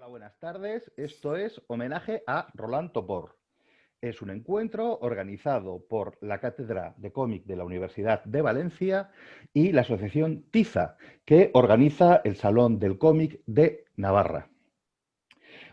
Buenas tardes. Esto es Homenaje a Roland Topor. Es un encuentro organizado por la Cátedra de Cómic de la Universidad de Valencia y la Asociación Tiza, que organiza el Salón del Cómic de Navarra.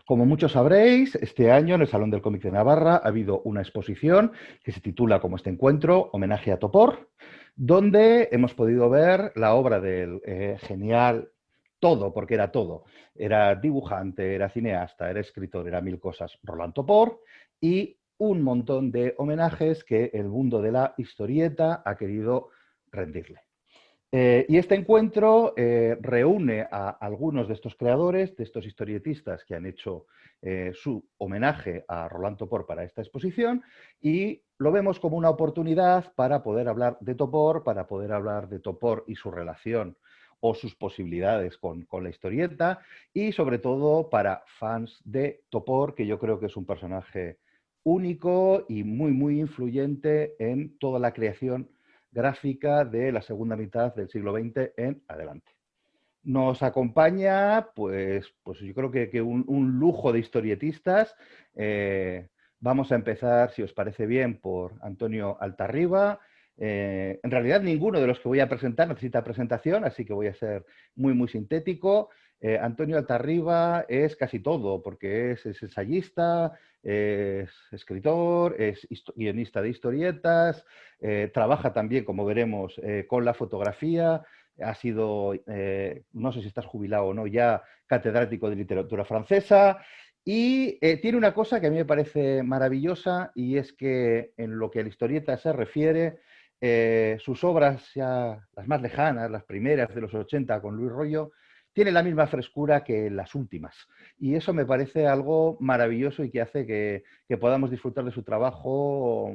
Como muchos sabréis, este año en el Salón del Cómic de Navarra ha habido una exposición que se titula como este encuentro, Homenaje a Topor, donde hemos podido ver la obra del genial todo, porque era todo. Era dibujante, era cineasta, era escritor, era mil cosas, Roland Topor, y un montón de homenajes que el mundo de la historieta ha querido rendirle. Y este encuentro reúne a algunos de estos creadores, de estos historietistas que han hecho su homenaje a Roland Topor para esta exposición, y lo vemos como una oportunidad para poder hablar de Topor, para poder hablar de Topor y su relación o sus posibilidades con la historieta, y sobre todo para fans de Topor, que yo creo que es un personaje único y muy influyente en toda la creación gráfica de la segunda mitad del siglo XX en adelante. Nos acompaña, pues yo creo que un lujo de historietistas. Vamos a empezar, si os parece bien, por Antonio Altarriba. En realidad, ninguno de los que voy a presentar necesita presentación, así que voy a ser muy sintético. Antonio Altarriba es casi todo, porque es ensayista, es escritor, es guionista de historietas, trabaja también, como veremos, con la fotografía. Ha sido, no sé si estás jubilado o no, ya catedrático de literatura francesa, y tiene una cosa que a mí me parece maravillosa, y es que en lo que a la historieta se refiere, sus obras, ya las más lejanas, las primeras de los 80 con Luis Royo, tienen la misma frescura que las últimas. Y eso me parece algo maravilloso y que hace que podamos disfrutar de su trabajo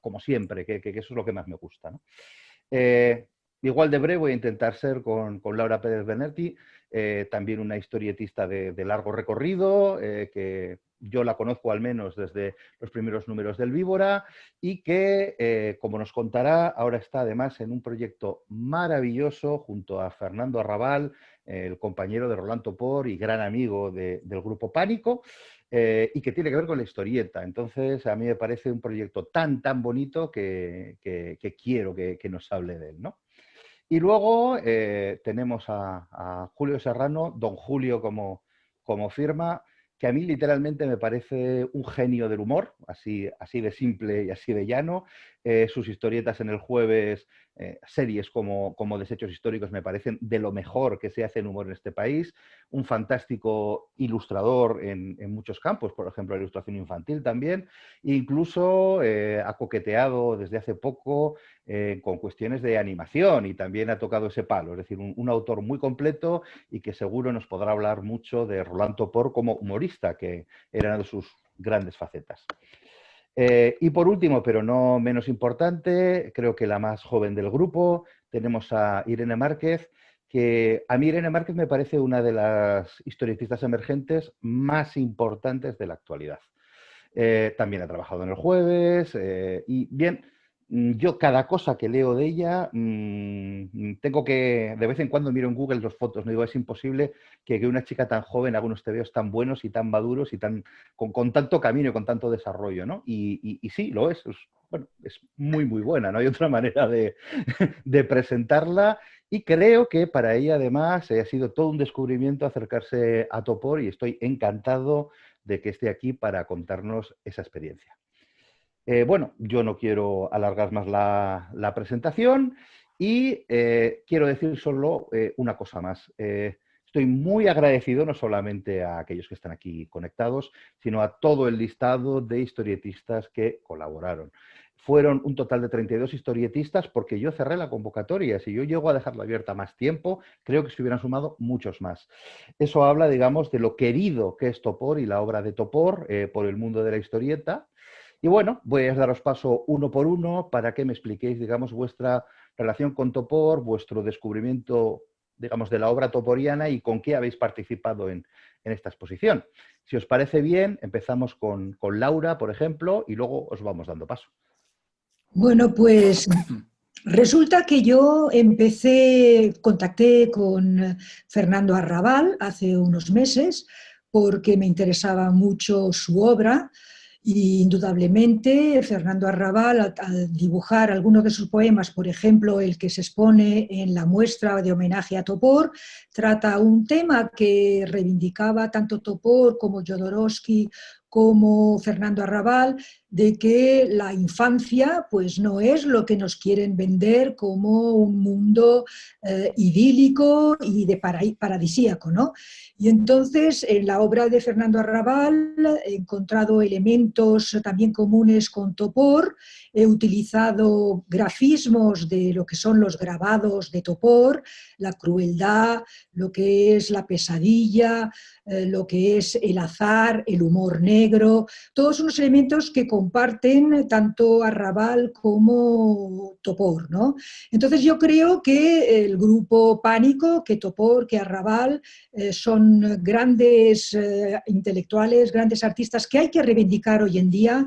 como siempre, que eso es lo que más me gusta, ¿no? Igual de breve voy a intentar ser con Laura Pérez Bernetti, también una historietista de largo recorrido, que yo la conozco al menos desde los primeros números del Víbora, y que, como nos contará, ahora está además en un proyecto maravilloso junto a Fernando Arrabal, el compañero de Roland Topor y gran amigo del grupo Pánico, y que tiene que ver con la historieta. Entonces, a mí me parece un proyecto tan bonito que quiero que nos hable de él, ¿no? Y luego tenemos a Julio Serrano, don Julio como firma, que a mí literalmente me parece un genio del humor, así de simple y así de llano. Sus historietas en El Jueves, series como Desechos Históricos, me parecen de lo mejor que se hace en humor en este país. Un fantástico ilustrador en muchos campos, por ejemplo, la ilustración infantil también. Incluso ha coqueteado desde hace poco con cuestiones de animación, y también ha tocado ese palo. Es decir, un autor muy completo, y que seguro nos podrá hablar mucho de Roland Topor como humorista, que era una de sus grandes facetas. Y por último, pero no menos importante, creo que la más joven del grupo, tenemos a Irene Márquez, que a mí Irene Márquez me parece una de las historietistas emergentes más importantes de la actualidad. También ha trabajado en El Jueves, y bien, yo cada cosa que leo de ella, tengo que, de vez en cuando miro en Google las fotos, no digo, es imposible que una chica tan joven haga unos tebeos tan buenos y tan maduros y con tanto camino y con tanto desarrollo, ¿no? Y sí, lo es. Bueno, es muy buena, no hay otra manera de presentarla, y creo que para ella además ha sido todo un descubrimiento acercarse a Topor, y estoy encantado de que esté aquí para contarnos esa experiencia. Bueno, yo no quiero alargar más la presentación, y quiero decir solo una cosa más. Estoy muy agradecido no solamente a aquellos que están aquí conectados, sino a todo el listado de historietistas que colaboraron. Fueron un total de 32 historietistas, porque yo cerré la convocatoria. Si yo llego a dejarla abierta más tiempo, creo que se hubieran sumado muchos más. Eso habla, digamos, de lo querido que es Topor y la obra de Topor por el mundo de la historieta. Y bueno, voy a daros paso uno por uno para que me expliquéis, digamos, vuestra relación con Topor, vuestro descubrimiento, digamos, de la obra toporiana, y con qué habéis participado en esta exposición. Si os parece bien, empezamos con Laura, por ejemplo, y luego os vamos dando paso. Bueno, pues resulta que yo contacté con Fernando Arrabal hace unos meses, porque me interesaba mucho su obra. Y indudablemente Fernando Arrabal, al dibujar algunos de sus poemas, por ejemplo, el que se expone en la muestra de homenaje a Topor, trata un tema que reivindicaba tanto Topor como Jodorowsky como Fernando Arrabal, de que la infancia pues no es lo que nos quieren vender como un mundo idílico y de paradisíaco, ¿no? Y entonces, en la obra de Fernando Arrabal he encontrado elementos también comunes con Topor, he utilizado grafismos de lo que son los grabados de Topor, la crueldad, lo que es la pesadilla, lo que es el azar, el humor negro, todos unos elementos que comparten tanto Arrabal como Topor, ¿no? Entonces yo creo que el grupo Pánico, que Topor, que Arrabal, son grandes intelectuales, grandes artistas que hay que reivindicar hoy en día,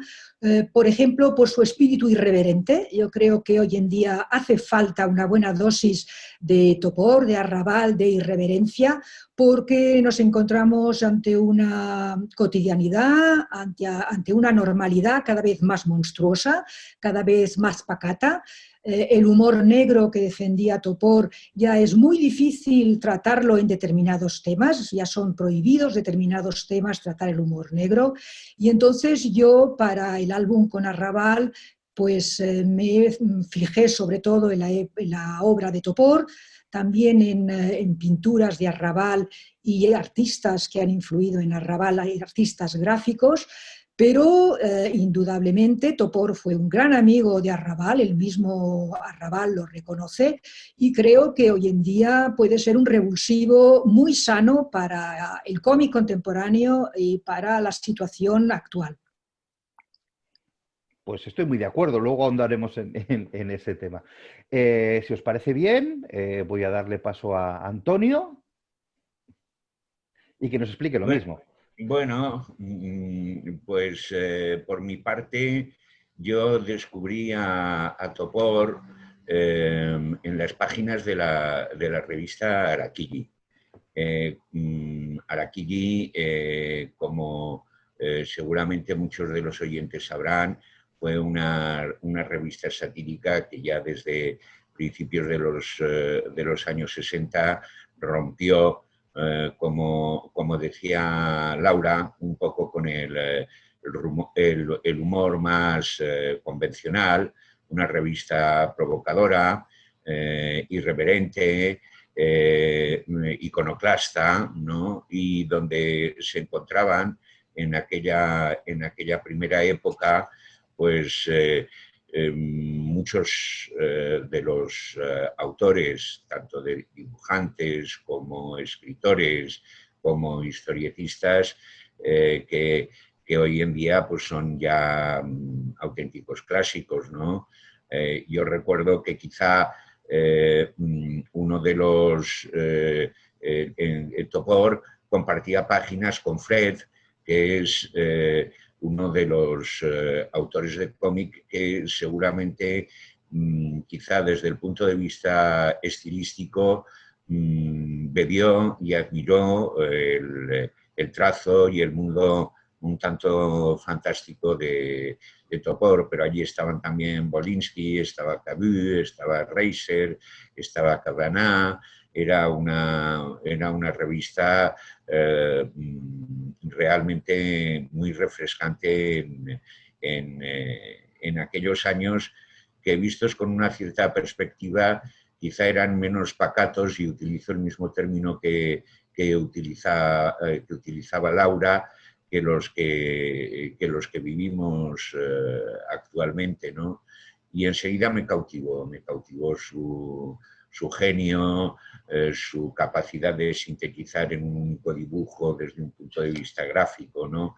por ejemplo, por su espíritu irreverente. Yo creo que hoy en día hace falta una buena dosis de Topor, de Arrabal, de irreverencia, porque nos encontramos ante una cotidianidad, ante una normalidad cada vez más monstruosa, cada vez más pacata. El humor negro que defendía Topor ya es muy difícil tratarlo en determinados temas, ya son prohibidos determinados temas tratar el humor negro. Y entonces yo para el álbum con Arrabal pues me fijé sobre todo en la obra de Topor, también en pinturas de Arrabal y artistas que han influido en Arrabal, artistas gráficos, pero indudablemente Topor fue un gran amigo de Arrabal, el mismo Arrabal lo reconoce, y creo que hoy en día puede ser un revulsivo muy sano para el cómic contemporáneo y para la situación actual. Pues estoy muy de acuerdo, luego ahondaremos en ese tema. Si os parece bien, voy a darle paso a Antonio y que nos explique lo Bueno, mismo. bueno, pues por mi parte yo descubrí a Topor en las páginas de la revista Arakiri. Arakiri, como seguramente muchos de los oyentes sabrán, fue una revista satírica que ya desde principios de los años 60 rompió, como decía Laura, un poco con el humor más convencional, una revista provocadora, irreverente, iconoclasta, ¿no? Y donde se encontraban en aquella primera época, pues muchos de los autores, tanto de dibujantes como escritores, como historietistas, que hoy en día pues son ya auténticos clásicos, ¿no? Yo recuerdo que quizá uno de los Topor compartía páginas con Fred, que es uno de los autores de cómic que seguramente quizá desde el punto de vista estilístico bebió y admiró el trazo y el mundo un tanto fantástico de Topor, pero allí estaban también Bolinsky, estaba Camus, estaba Reiser, estaba Cabana. Era una revista realmente muy refrescante en aquellos años que, vistos con una cierta perspectiva, quizá eran menos pacatos, y utilizo el mismo término que utilizaba Laura, que los que vivimos actualmente, ¿no? Y enseguida me cautivó su genio, su capacidad de sintetizar en un único dibujo desde un punto de vista gráfico, ¿no?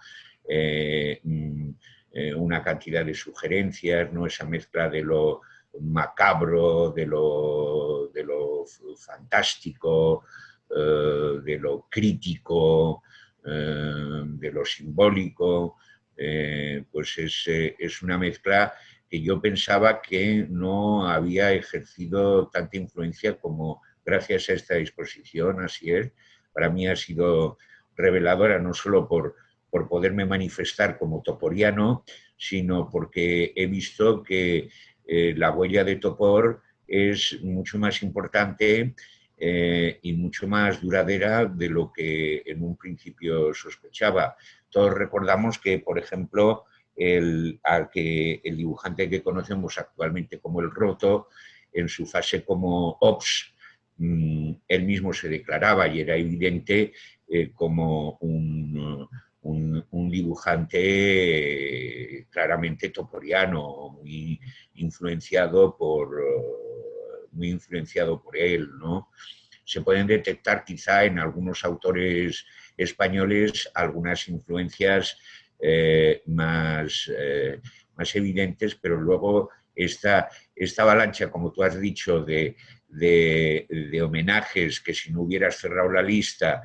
Una cantidad de sugerencias, ¿no? Esa mezcla de lo macabro, de lo fantástico, de lo crítico, de lo simbólico, pues es una mezcla que yo pensaba que no había ejercido tanta influencia como gracias a esta exposición. Así es, para mí ha sido reveladora, no solo por poderme manifestar como toporiano, sino porque he visto que la huella de Topor es mucho más importante y mucho más duradera de lo que en un principio sospechaba. Todos recordamos que, por ejemplo, el dibujante que conocemos actualmente como el Roto, en su fase como Ops, él mismo se declaraba y era evidente como un dibujante claramente toporiano, muy influenciado por él, ¿no? Se pueden detectar quizá en algunos autores españoles algunas influencias más evidentes, pero luego esta avalancha, como tú has dicho, de homenajes que si no hubieras cerrado la lista,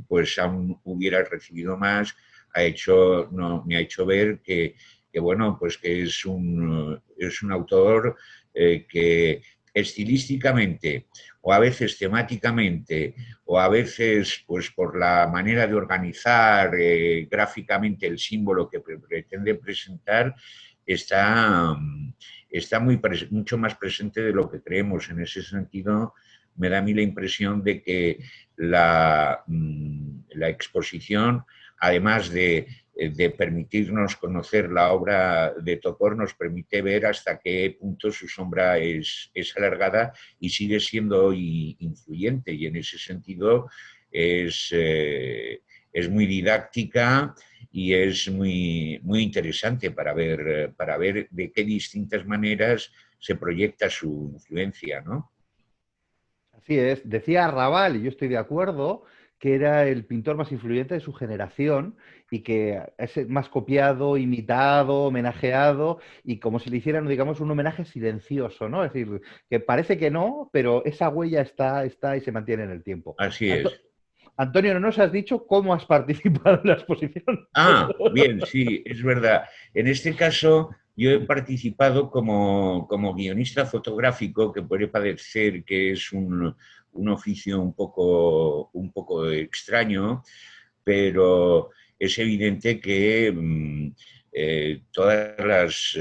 pues aún hubieras recibido más, me ha hecho ver que bueno, pues que es un autor que estilísticamente o a veces temáticamente o a veces pues por la manera de organizar gráficamente el símbolo que pretende presentar está mucho más presente de lo que creemos. En ese sentido, me da a mí la impresión de que la exposición, además de permitirnos conocer la obra de Topor, nos permite ver hasta qué punto su sombra es alargada y sigue siendo hoy influyente, y en ese sentido es muy didáctica y es muy interesante para ver de qué distintas maneras se proyecta su influencia, ¿no? Así es. Decía Raval, y yo estoy de acuerdo, que era el pintor más influyente de su generación y que es el más copiado, imitado, homenajeado, y como si le hicieran, digamos, un homenaje silencioso, ¿no? Es decir, que parece que no, pero esa huella está y se mantiene en el tiempo. Así es. Antonio, no nos has dicho cómo has participado en la exposición. Bien, sí, es verdad. En este caso, yo he participado como guionista fotográfico, que puede parecer que es un oficio un poco extraño, pero es evidente que todos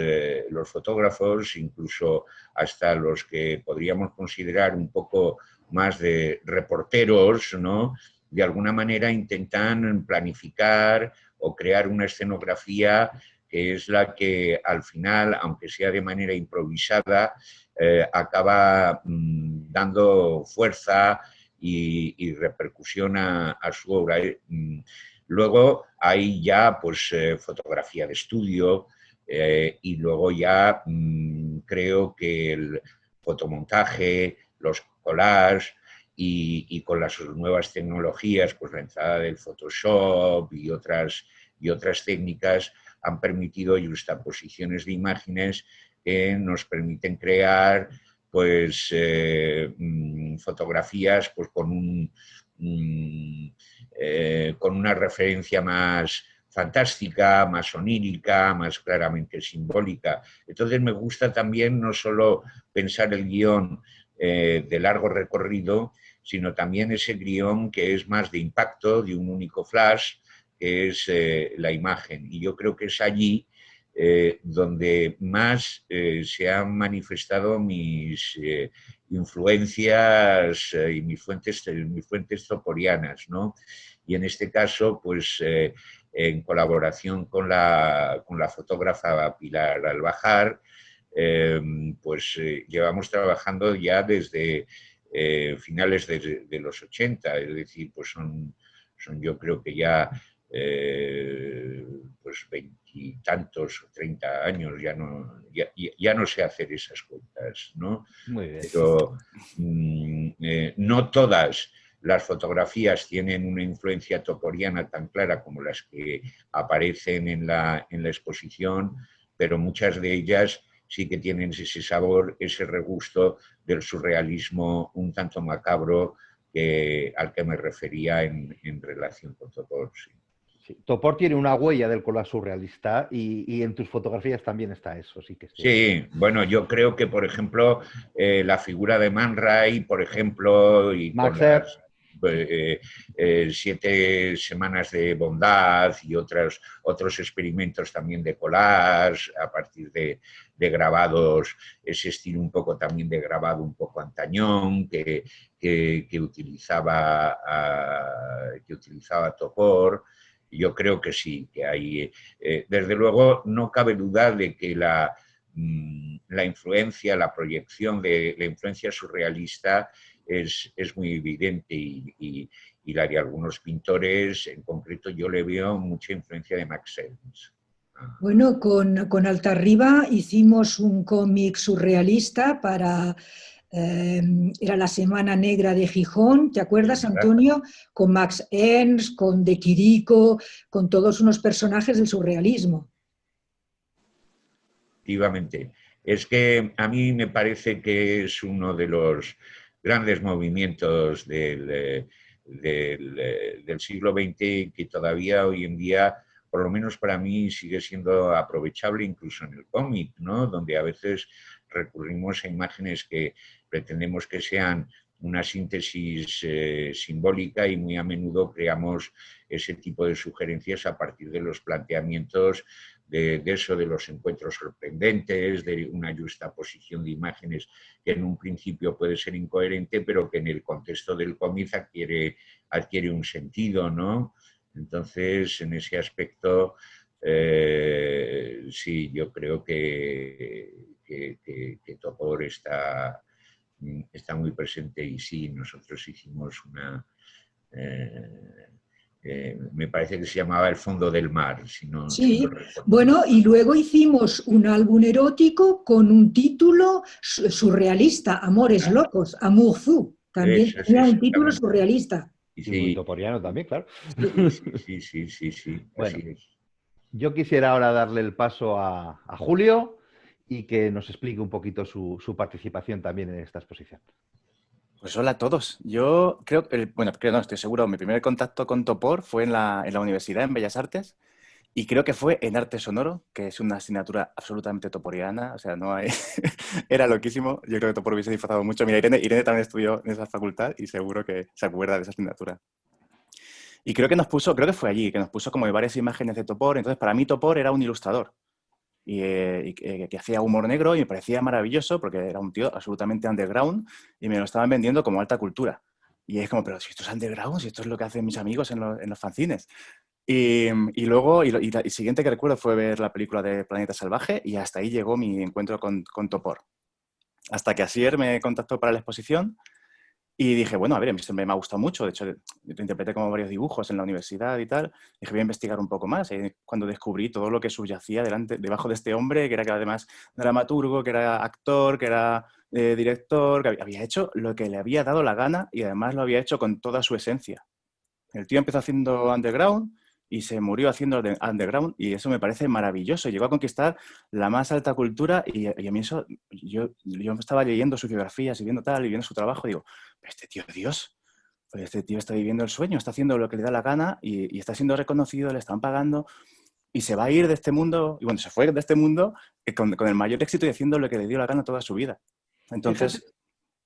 los fotógrafos, incluso hasta los que podríamos considerar un poco más de reporteros, ¿no?, de alguna manera intentan planificar o crear una escenografía que es la que al final, aunque sea de manera improvisada, acaba dando fuerza y repercusión a su obra. Luego hay ya pues fotografía de estudio y luego ya creo que el fotomontaje, los collages y con las nuevas tecnologías, pues la entrada del Photoshop y otras técnicas han permitido juxtaposiciones de imágenes que nos permiten crear pues fotografías pues con una referencia más fantástica, más onírica, más claramente simbólica. Entonces me gusta también no solo pensar el guión de largo recorrido, sino también ese guión que es más de impacto, de un único flash, que es la imagen. Y yo creo que es allí donde más se han manifestado mis influencias y mis fuentes toporianas, ¿no? Y en este caso, pues en colaboración con la fotógrafa Pilar Albajar, pues llevamos trabajando ya desde finales de los 80, es decir, pues son yo creo que ya pues 20 tantos o 30 años, ya no sé hacer esas cuentas, ¿no? Muy bien. Pero no todas las fotografías tienen una influencia toporiana tan clara como las que aparecen en la exposición, pero muchas de ellas sí que tienen ese sabor, ese regusto del surrealismo un tanto macabro al que me refería en relación con Topor. Sí. Sí. Topor tiene una huella del collage surrealista y en tus fotografías también está eso, sí que sí. Sí, bueno, yo creo que, por ejemplo, la figura de Man Ray, por ejemplo, y Max Ernst. 7 semanas de bondad y otros experimentos también de collage a partir de grabados, ese estilo un poco también de grabado un poco antañón que utilizaba Topor. Yo creo que sí, que hay, desde luego no cabe duda de que la influencia, la proyección de la influencia surrealista es muy evidente y la de algunos pintores, en concreto yo le veo mucha influencia de Max Ernst. Bueno, con Altarriba hicimos un cómic surrealista para... era la Semana Negra de Gijón, ¿te acuerdas, Antonio? Con Max Ernst, con De Chirico, con todos unos personajes del surrealismo. Efectivamente. Es que a mí me parece que es uno de los grandes movimientos del siglo XX que todavía hoy en día, por lo menos para mí, sigue siendo aprovechable incluso en el cómic, ¿no? Donde a veces recurrimos a imágenes que pretendemos que sean una síntesis simbólica y muy a menudo creamos ese tipo de sugerencias a partir de los planteamientos de eso, de los encuentros sorprendentes, de una justaposición de imágenes que en un principio puede ser incoherente, pero que en el contexto del cómic adquiere un sentido, ¿no? Entonces, en ese aspecto, sí, yo creo que Topor está muy presente y sí, nosotros hicimos una... me parece que se llamaba El fondo del mar, si no recuerdo. Bueno, y luego hicimos un álbum erótico con un título surrealista, Amores Locos, Amour Fou. También tenía un título surrealista. Y muy toporiano también, claro. Sí. Bueno, yo quisiera ahora darle el paso a Julio y que nos explique un poquito su participación también en esta exposición. Pues hola a todos. Yo creo no, estoy seguro, mi primer contacto con Topor fue en la universidad, en Bellas Artes, y creo que fue en Arte Sonoro, que es una asignatura absolutamente toporiana, o sea, no hay... Era loquísimo. Yo creo que Topor hubiese disfrazado mucho. Mira, Irene también estudió en esa facultad y seguro que se acuerda de esa asignatura. Y creo que fue allí, que nos puso como varias imágenes de Topor. Entonces, para mí Topor era un ilustrador y que hacía humor negro y me parecía maravilloso porque era un tío absolutamente underground y me lo estaban vendiendo como alta cultura. Y es como, pero si esto es underground, si esto es lo que hacen mis amigos en los fanzines. Y luego, y siguiente que recuerdo fue ver la película de Planeta Salvaje y hasta ahí llegó mi encuentro con Topor. Hasta que Asier me contactó para la exposición y dije, bueno, a ver, esto me ha gustado mucho. De hecho, interpreté como varios dibujos en la universidad y tal. Dije, voy a investigar un poco más. Cuando descubrí todo lo que subyacía debajo de este hombre, que era además dramaturgo, que era actor, que era director, que había hecho lo que le había dado la gana y además lo había hecho con toda su esencia. El tío empezó haciendo underground y se murió haciendo underground y eso me parece maravilloso. Llegó a conquistar la más alta cultura y a mí eso, yo estaba leyendo sus biografías y viendo tal y viendo su trabajo y digo, este tío es Dios, pues este tío está viviendo el sueño, está haciendo lo que le da la gana y está siendo reconocido, le están pagando y se va a ir de este mundo, y bueno, se fue de este mundo con el mayor éxito y haciendo lo que le dio la gana toda su vida. Entonces,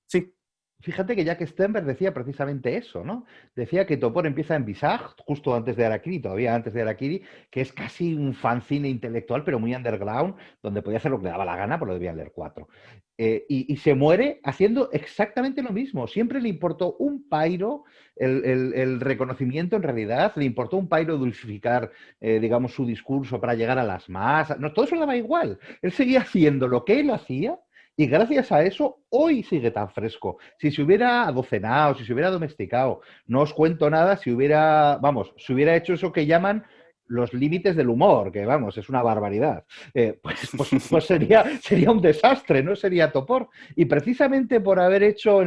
sí. Fíjate que Jack Stenberg decía precisamente eso, ¿no? Decía que Topor empieza en Visage, justo antes de Harakiri, todavía antes de Harakiri, que es casi un fanzine intelectual, pero muy underground, donde podía hacer lo que le daba la gana, pero lo debían leer 4. Y se muere haciendo exactamente lo mismo. Siempre le importó un pairo el reconocimiento, en realidad, le importó un pairo dulcificar, digamos, su discurso para llegar a las masas. No, todo eso le daba igual. Él seguía haciendo lo que él hacía. Y gracias a eso, hoy sigue tan fresco. Si se hubiera adocenado, si se hubiera domesticado, no os cuento nada, si hubiera hecho eso que llaman los límites del humor, que vamos, es una barbaridad, pues sería un desastre, no sería Topor. Y precisamente por haber hecho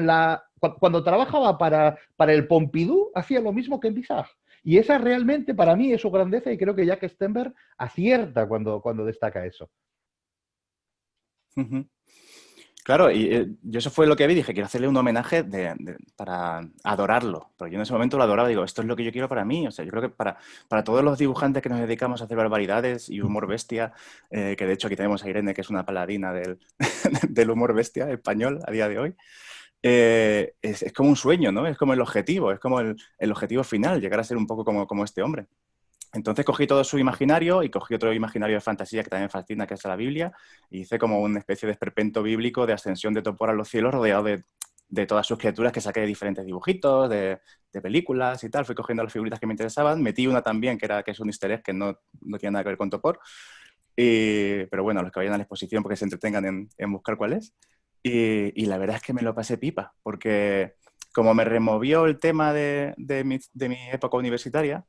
cuando trabajaba para el Pompidou, hacía lo mismo que en Visage. Y esa realmente para mí es su grandeza y creo que Jack Stenberg acierta cuando destaca eso. Uh-huh. Claro, y yo eso fue lo que vi, dije, quiero hacerle un homenaje para adorarlo, pero yo en ese momento lo adoraba, digo, esto es lo que yo quiero para mí, o sea, yo creo que para todos los dibujantes que nos dedicamos a hacer barbaridades y humor bestia, que de hecho aquí tenemos a Irene, que es una paladina del humor bestia español a día de hoy, es como un sueño, ¿no? Es como el objetivo, es como el objetivo final, llegar a ser un poco como este hombre. Entonces cogí todo su imaginario y cogí otro imaginario de fantasía que también me fascina, que es la Biblia, y hice como una especie de esperpento bíblico de ascensión de Topor a los cielos rodeado de todas sus criaturas que saqué de diferentes dibujitos, de películas y tal. Fui cogiendo las figuritas que me interesaban. Metí una también que es un easter egg que no tiene nada que ver con Topor. Pero bueno, los que vayan a la exposición porque se entretengan en buscar cuál es. Y la verdad es que me lo pasé pipa, porque como me removió el tema de mi época universitaria,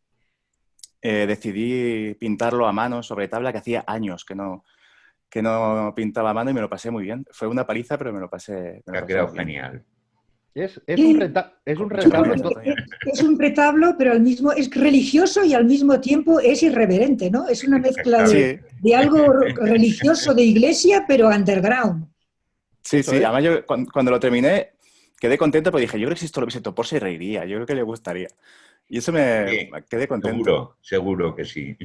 decidí pintarlo a mano sobre tabla, que hacía años que no pintaba a mano, y me lo pasé muy bien. Fue una paliza, pero me lo pasé Te ha quedado muy bien. genial. Es Sí. un retablo. Es un retablo, pero al mismo es religioso y al mismo tiempo es irreverente, ¿no? Es una mezcla Sí. de algo religioso de iglesia, pero underground. Sí, Eso sí. es. Además, yo cuando lo terminé quedé contento, porque dije, yo creo que si esto lo viese Topor se reiría, yo creo que le gustaría. Y eso Sí, quedé contento. seguro que sí.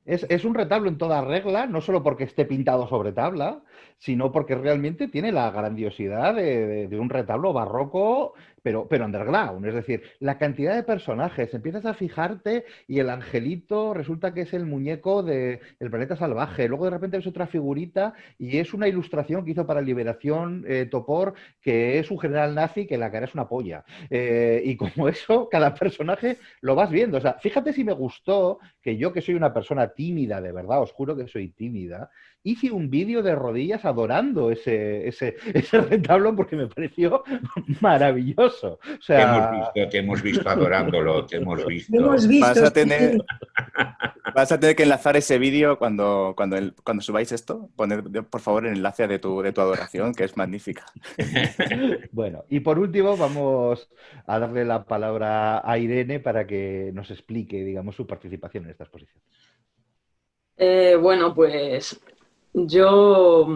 Es un retablo en toda regla, no solo porque esté pintado sobre tabla, sino porque realmente tiene la grandiosidad de un retablo barroco, pero underground. Es decir, la cantidad de personajes, empiezas a fijarte y el angelito resulta que es el muñeco del planeta salvaje. Luego de repente ves otra figurita y es una ilustración que hizo para Liberación Topor, que es un general nazi que la cara es una polla. Y como eso, cada personaje lo vas viendo. O sea, fíjate si me gustó que yo, que soy una persona tímida, de verdad, os juro que soy tímida, hice un vídeo de rodillas adorando ese retablo porque me pareció maravilloso. O sea, Te hemos visto adorándolo, te hemos visto. Lo hemos visto. Vas a tener que enlazar ese vídeo cuando subáis esto. Poned, por favor, el enlace de tu adoración, que es magnífica. bueno, y por último vamos a darle la palabra a Irene para que nos explique, digamos, su participación en esta exposición. Bueno, pues yo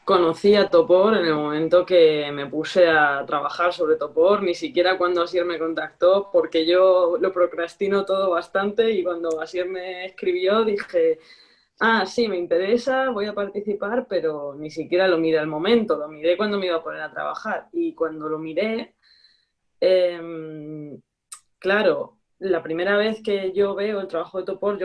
conocí a Topor en el momento que me puse a trabajar sobre Topor, ni siquiera cuando Asier me contactó, porque yo lo procrastino todo bastante, y cuando Asier me escribió dije, sí, me interesa, voy a participar, pero ni siquiera lo miré al momento, lo miré cuando me iba a poner a trabajar. Y cuando lo miré, claro, la primera vez que yo veo el trabajo de Topor,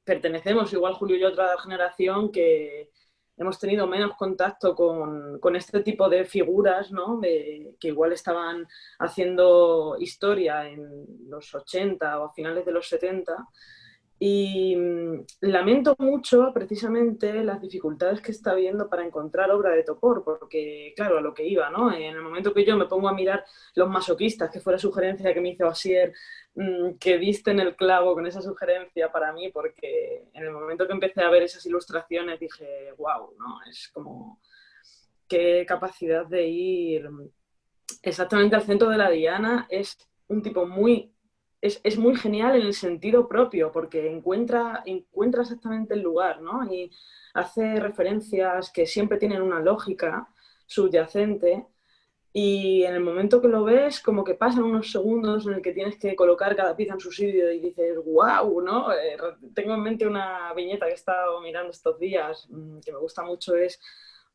pertenecemos, igual Julio y yo, a otra generación que hemos tenido menos contacto con este tipo de figuras, ¿no? Que igual estaban haciendo historia en los 80 o a finales de los 70. Y lamento mucho precisamente las dificultades que está habiendo para encontrar obra de Topor, porque claro, a lo que iba, ¿no? En el momento que yo me pongo a mirar Los masoquistas, que fue la sugerencia que me hizo Asier, que diste en el clavo con esa sugerencia para mí, porque en el momento que empecé a ver esas ilustraciones dije, wow, ¿no? Es como qué capacidad de ir exactamente al centro de la diana. Es un tipo es muy genial en el sentido propio, porque encuentra exactamente el lugar, ¿no? Y hace referencias que siempre tienen una lógica subyacente, y en el momento que lo ves, como que pasan unos segundos en el que tienes que colocar cada pieza en su sitio y dices, wow, ¿no? Tengo en mente una viñeta que he estado mirando estos días, que me gusta mucho, es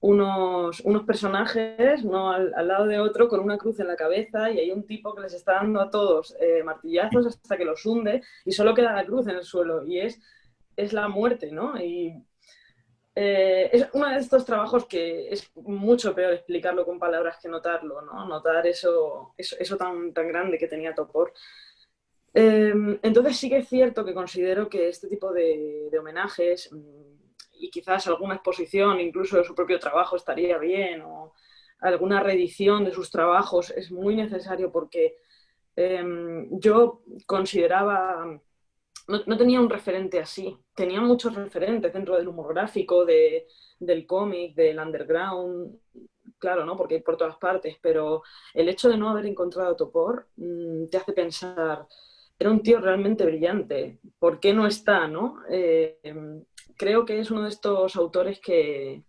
unos personajes, uno al lado de otro, con una cruz en la cabeza, y hay un tipo que les está dando a todos martillazos hasta que los hunde y solo queda la cruz en el suelo, y es la muerte, ¿no? Y es uno de estos trabajos que es mucho peor explicarlo con palabras que notarlo, ¿no? Notar eso tan grande que tenía Topor. Entonces sí que es cierto que considero que este tipo de homenajes, y quizás alguna exposición incluso de su propio trabajo estaría bien, o alguna reedición de sus trabajos, es muy necesario, porque yo consideraba, no tenía un referente así, tenía muchos referentes dentro del humor gráfico, del cómic, del underground, claro, ¿no? Porque hay por todas partes, pero el hecho de no haber encontrado a Topor te hace pensar, era un tío realmente brillante, ¿por qué no está, no? Creo que es uno de estos autores que,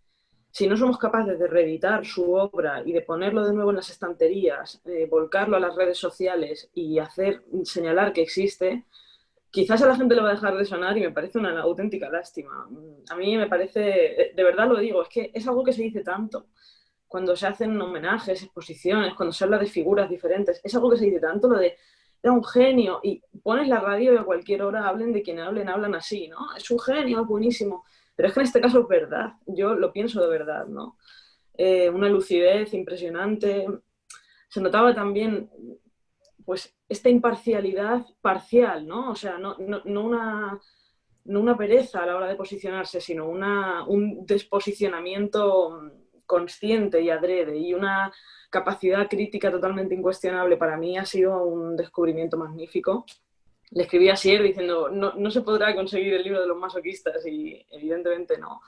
si no somos capaces de reeditar su obra y de ponerlo de nuevo en las estanterías, volcarlo a las redes sociales y señalar que existe, quizás a la gente le va a dejar de sonar, y me parece una auténtica lástima. A mí me parece, de verdad lo digo, es que es algo que se dice tanto. cuando se hacen homenajes, exposiciones, cuando se habla de figuras diferentes, es algo que se dice tanto, lo de era un genio, y pones la radio y a cualquier hora hablen de quien hablen, hablan así, ¿no? Es un genio, es buenísimo. Pero es que en este caso es verdad, yo lo pienso de verdad, ¿no? Una lucidez impresionante. Se notaba también, pues, esta imparcialidad parcial, ¿no? O sea, no una pereza a la hora de posicionarse, sino un desposicionamiento consciente y adrede, y una capacidad crítica totalmente incuestionable. Para mí ha sido un descubrimiento magnífico. Le escribí a Sier diciendo, no se podrá conseguir el libro de los masoquistas, y evidentemente no.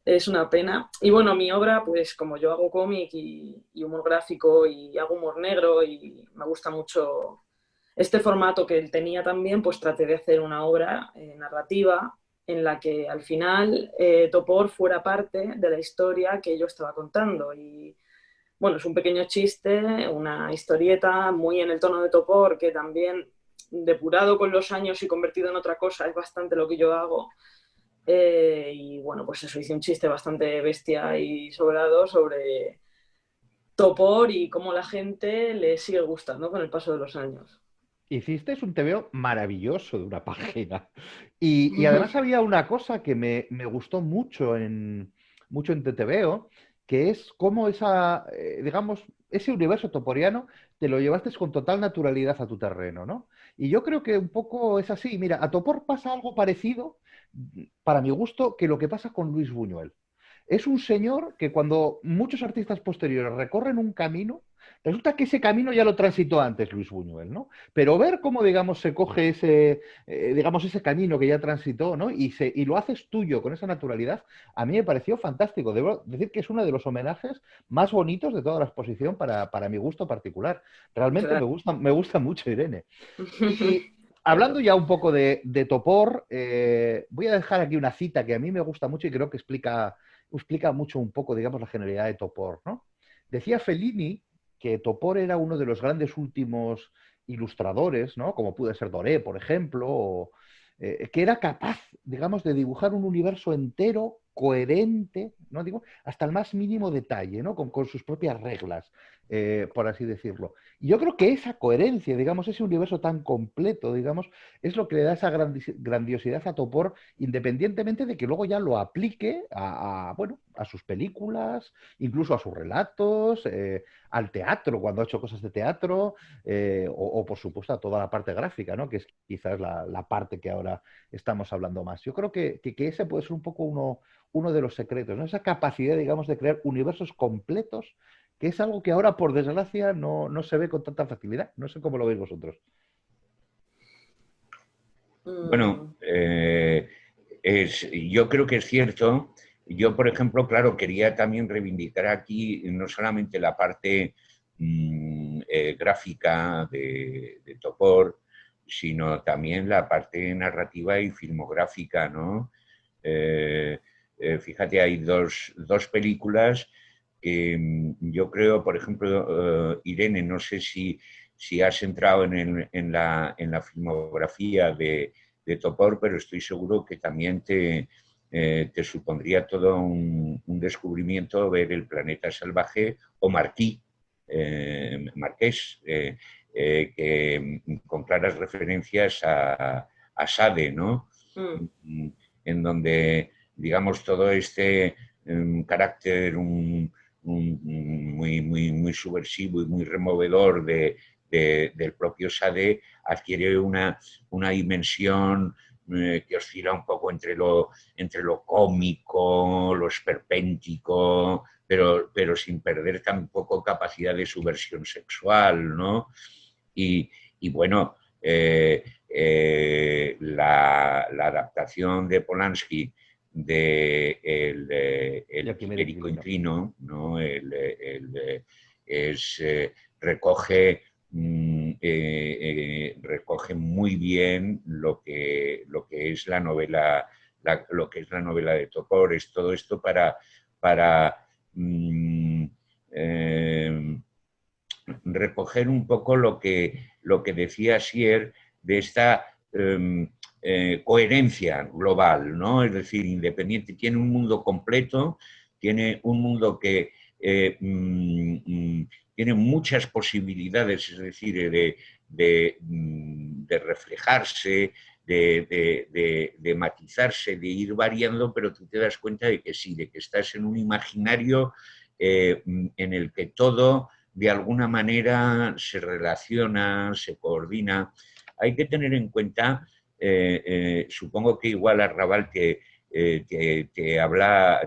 Es una pena. Y bueno, mi obra, pues como yo hago cómic y humor gráfico y hago humor negro y me gusta mucho este formato que él tenía también, pues traté de hacer una obra narrativa en la que al final Topor fuera parte de la historia que yo estaba contando. Y bueno, es un pequeño chiste, una historieta muy en el tono de Topor, que también, depurado con los años y convertido en otra cosa, es bastante lo que yo hago. Y bueno, pues eso, hice un chiste bastante bestia y sobrado sobre Topor y cómo la gente le sigue gustando con el paso de los años. Hiciste un TVO maravilloso de una página. Y además había una cosa que me gustó mucho en TVO, que es cómo digamos, ese universo toporiano te lo llevaste con total naturalidad a tu terreno, ¿no? Y yo creo que un poco es así. Mira, a Topor pasa algo parecido, para mi gusto, que lo que pasa con Luis Buñuel. Es un señor que cuando muchos artistas posteriores recorren un camino, resulta que ese camino ya lo transitó antes Luis Buñuel, ¿no? Pero ver cómo, digamos, se coge digamos, ese camino que ya transitó, ¿no? Y lo haces tuyo con esa naturalidad, a mí me pareció fantástico. Debo decir que es uno de los homenajes más bonitos de toda la exposición para mi gusto particular. Realmente Claro. me gusta mucho, Irene. Y hablando ya un poco de Topor, voy a dejar aquí una cita que a mí me gusta mucho y creo que explica mucho un poco, digamos, la genialidad de Topor, ¿no? Decía Fellini que Topor era uno de los grandes últimos ilustradores, ¿no? Como puede ser Doré, por ejemplo, que era capaz, digamos, de dibujar un universo entero, coherente, ¿no? Digo, hasta el más mínimo detalle, ¿no? Con sus propias reglas, por así decirlo. Y yo creo que esa coherencia, digamos, ese universo tan completo, digamos, es lo que le da esa grandiosidad a Topor, independientemente de que luego ya lo aplique bueno, a sus películas, incluso a sus relatos, al teatro, cuando ha hecho cosas de teatro, o por supuesto a toda la parte gráfica, ¿no? Que es quizás la parte que ahora estamos hablando más. Yo creo que ese puede ser un poco uno de los secretos, ¿no? Esa capacidad, digamos, de crear universos completos, que es algo que ahora, por desgracia, no se ve con tanta facilidad. No sé cómo lo veis vosotros. Bueno, yo creo que es cierto. Yo, por ejemplo, claro, quería también reivindicar aquí no solamente la parte gráfica de Topor, sino también la parte narrativa y filmográfica, ¿no? Fíjate, hay dos películas que yo creo, por ejemplo, Irene, no sé si has entrado en la filmografía de Topor, pero estoy seguro que también te supondría todo un descubrimiento ver El planeta salvaje o Marqués, que con claras referencias a Sade, ¿no? En donde, digamos, todo este carácter muy subversivo y muy removedor del propio Sade adquiere una dimensión que oscila un poco entre lo cómico, lo esperpéntico, pero sin perder tampoco capacidad de subversión sexual, ¿no? Y bueno, la adaptación de Polanski de el Quimérico Inquilino, ¿no? Recoge muy bien lo que es la novela, lo que es la novela de Topor. Es todo esto para recoger un poco lo que decía Sier de esta coherencia global, ¿no? Es decir, independiente, tiene un mundo completo, tiene un mundo que tiene muchas posibilidades, es decir, de reflejarse, de matizarse, de ir variando, pero tú te das cuenta de que sí, de que estás en un imaginario en el que todo de alguna manera se relaciona, se coordina. Hay que tener en cuenta, supongo que igual Arrabal te habrá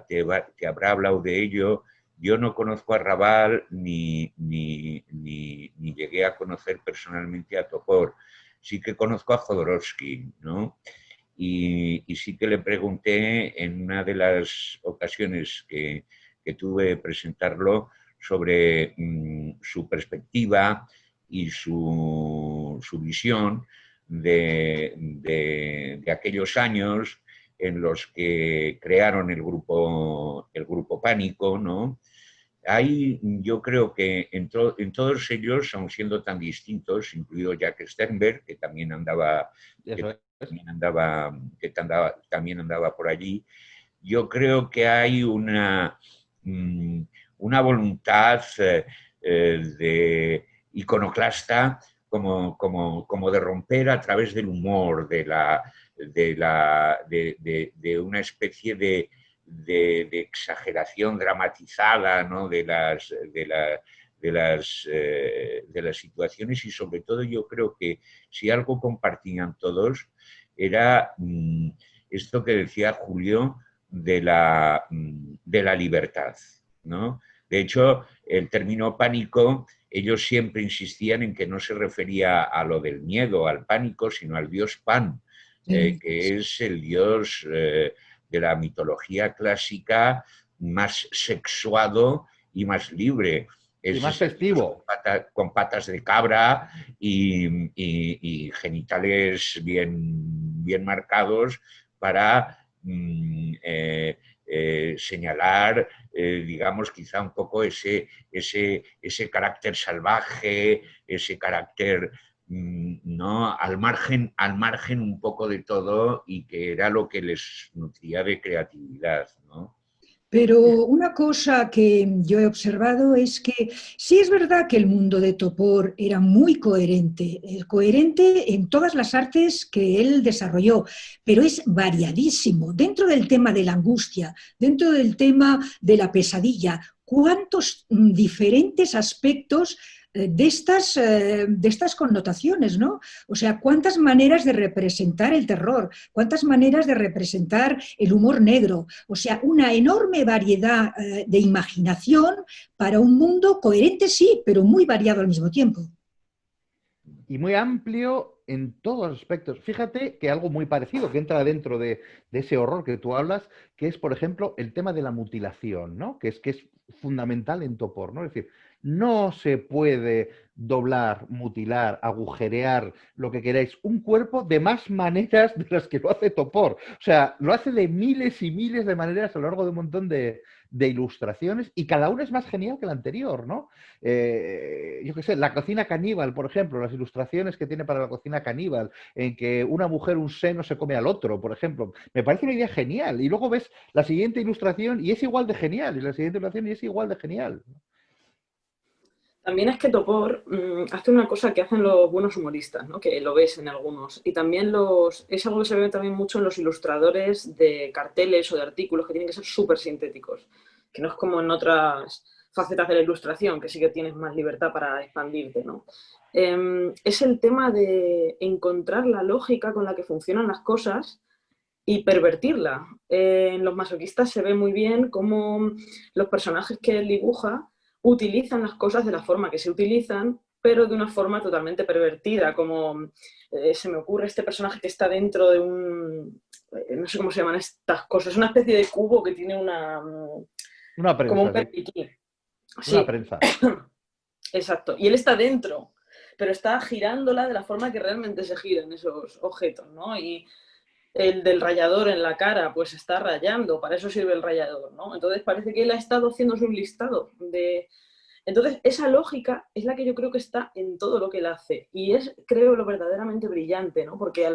hablado de ello. Yo no conozco a Raval ni llegué a conocer personalmente a Topor. Sí que conozco a Jodorowsky, ¿no? Y sí que le pregunté en una de las ocasiones que tuve de presentarlo sobre su perspectiva y su visión de aquellos años en los que crearon el grupo Pánico, ¿no? Hay, yo creo que en todos ellos, aun siendo tan distintos, incluido Jack Sternberg, que también andaba, también andaba por allí, yo creo que hay una voluntad de iconoclasta como de romper a través del humor, de una especie de exageración dramatizada, ¿no? de las situaciones, y sobre todo yo creo que si algo compartían todos era esto que decía Julio de la libertad, ¿no? De hecho, el término pánico, ellos siempre insistían en que no se refería a lo del miedo, al pánico, sino al dios Pan, que es el dios de la mitología clásica más sexuado y más libre. Y más festivo. Con patas de cabra y genitales bien marcados para señalar, digamos, quizá un poco ese carácter salvaje, ese carácter ¿no? al margen un poco de todo, y que era lo que les nutría de creatividad, ¿no? Pero una cosa que yo he observado es que sí es verdad que el mundo de Topor era muy coherente en todas las artes que él desarrolló, pero es variadísimo. Dentro del tema de la angustia, dentro del tema de la pesadilla, ¿cuántos diferentes aspectos de estas connotaciones, ¿no? O sea, cuántas maneras de representar el terror, cuántas maneras de representar el humor negro, o sea, una enorme variedad de imaginación para un mundo coherente, sí, pero muy variado al mismo tiempo. Y muy amplio en todos los aspectos. Fíjate que algo muy parecido, que entra dentro de ese horror que tú hablas, que es, por ejemplo, el tema de la mutilación, ¿no? Que es fundamental en Topor, ¿no? Es decir, no se puede doblar, mutilar, agujerear, lo que queráis, un cuerpo de más maneras de las que lo hace Topor. O sea, lo hace de miles y miles de maneras a lo largo de un montón de ilustraciones, y cada una es más genial que la anterior, ¿no? Yo qué sé, la cocina caníbal, por ejemplo, las ilustraciones que tiene para la cocina caníbal, en que una mujer, un seno, se come al otro, por ejemplo, me parece una idea genial. Y luego ves la siguiente ilustración y es igual de genial, y la siguiente ilustración y es igual de genial. También es que Topor hace una cosa que hacen los buenos humoristas, ¿no? Que lo ves en algunos. Y también es algo que se ve también mucho en los ilustradores de carteles o de artículos, que tienen que ser súper sintéticos, que no es como en otras facetas de la ilustración, que sí que tienes más libertad para expandirte, ¿no? Es el tema de encontrar la lógica con la que funcionan las cosas y pervertirla. En Los masoquistas se ve muy bien cómo los personajes que él dibuja utilizan las cosas de la forma que se utilizan, pero de una forma totalmente pervertida, como se me ocurre este personaje que está dentro de un... no sé cómo se llaman estas cosas, es una especie de cubo que tiene una prensa, como un perpiquí. Sí. Una prensa. Exacto. Y él está dentro, pero está girándola de la forma que realmente se giran esos objetos, ¿no? Y el del rallador en la cara, pues está rayando, para eso sirve el rallador, ¿no? Entonces parece que él ha estado haciéndose un listado de... Entonces esa lógica es la que yo creo que está en todo lo que él hace, y es, creo, lo verdaderamente brillante, ¿no? Porque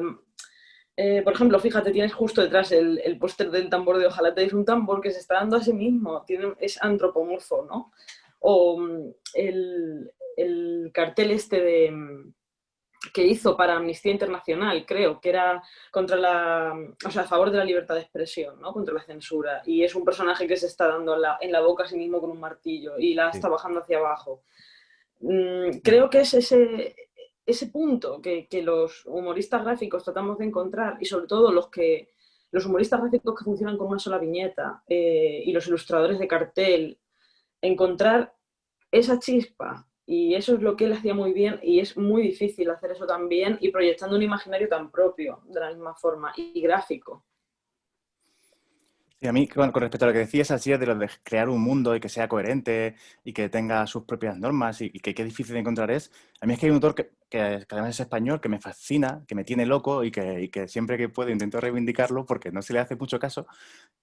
Por ejemplo, fíjate, tienes justo detrás el póster del tambor de Ojalata, es un tambor que se está dando a sí mismo, es antropomorfo, ¿no? O el cartel este que hizo para Amnistía Internacional, creo, que era contra o sea, a favor de la libertad de expresión, ¿no? Contra la censura. Y es un personaje que se está dando en la boca a sí mismo con un martillo y la está bajando hacia abajo. Creo que es ese punto que los humoristas gráficos tratamos de encontrar, y sobre todo los humoristas gráficos que funcionan con una sola viñeta y los ilustradores de cartel, encontrar esa chispa. Y eso es lo que él hacía muy bien, y es muy difícil hacer eso tan bien y proyectando un imaginario tan propio de la misma forma y gráfico. Y a mí, con respecto a lo que decías, así de lo de crear un mundo y que sea coherente y que tenga sus propias normas y que qué difícil de encontrar es, a mí es que hay un autor que además es español, que me fascina, que me tiene loco y que siempre que puedo intento reivindicarlo porque no se le hace mucho caso,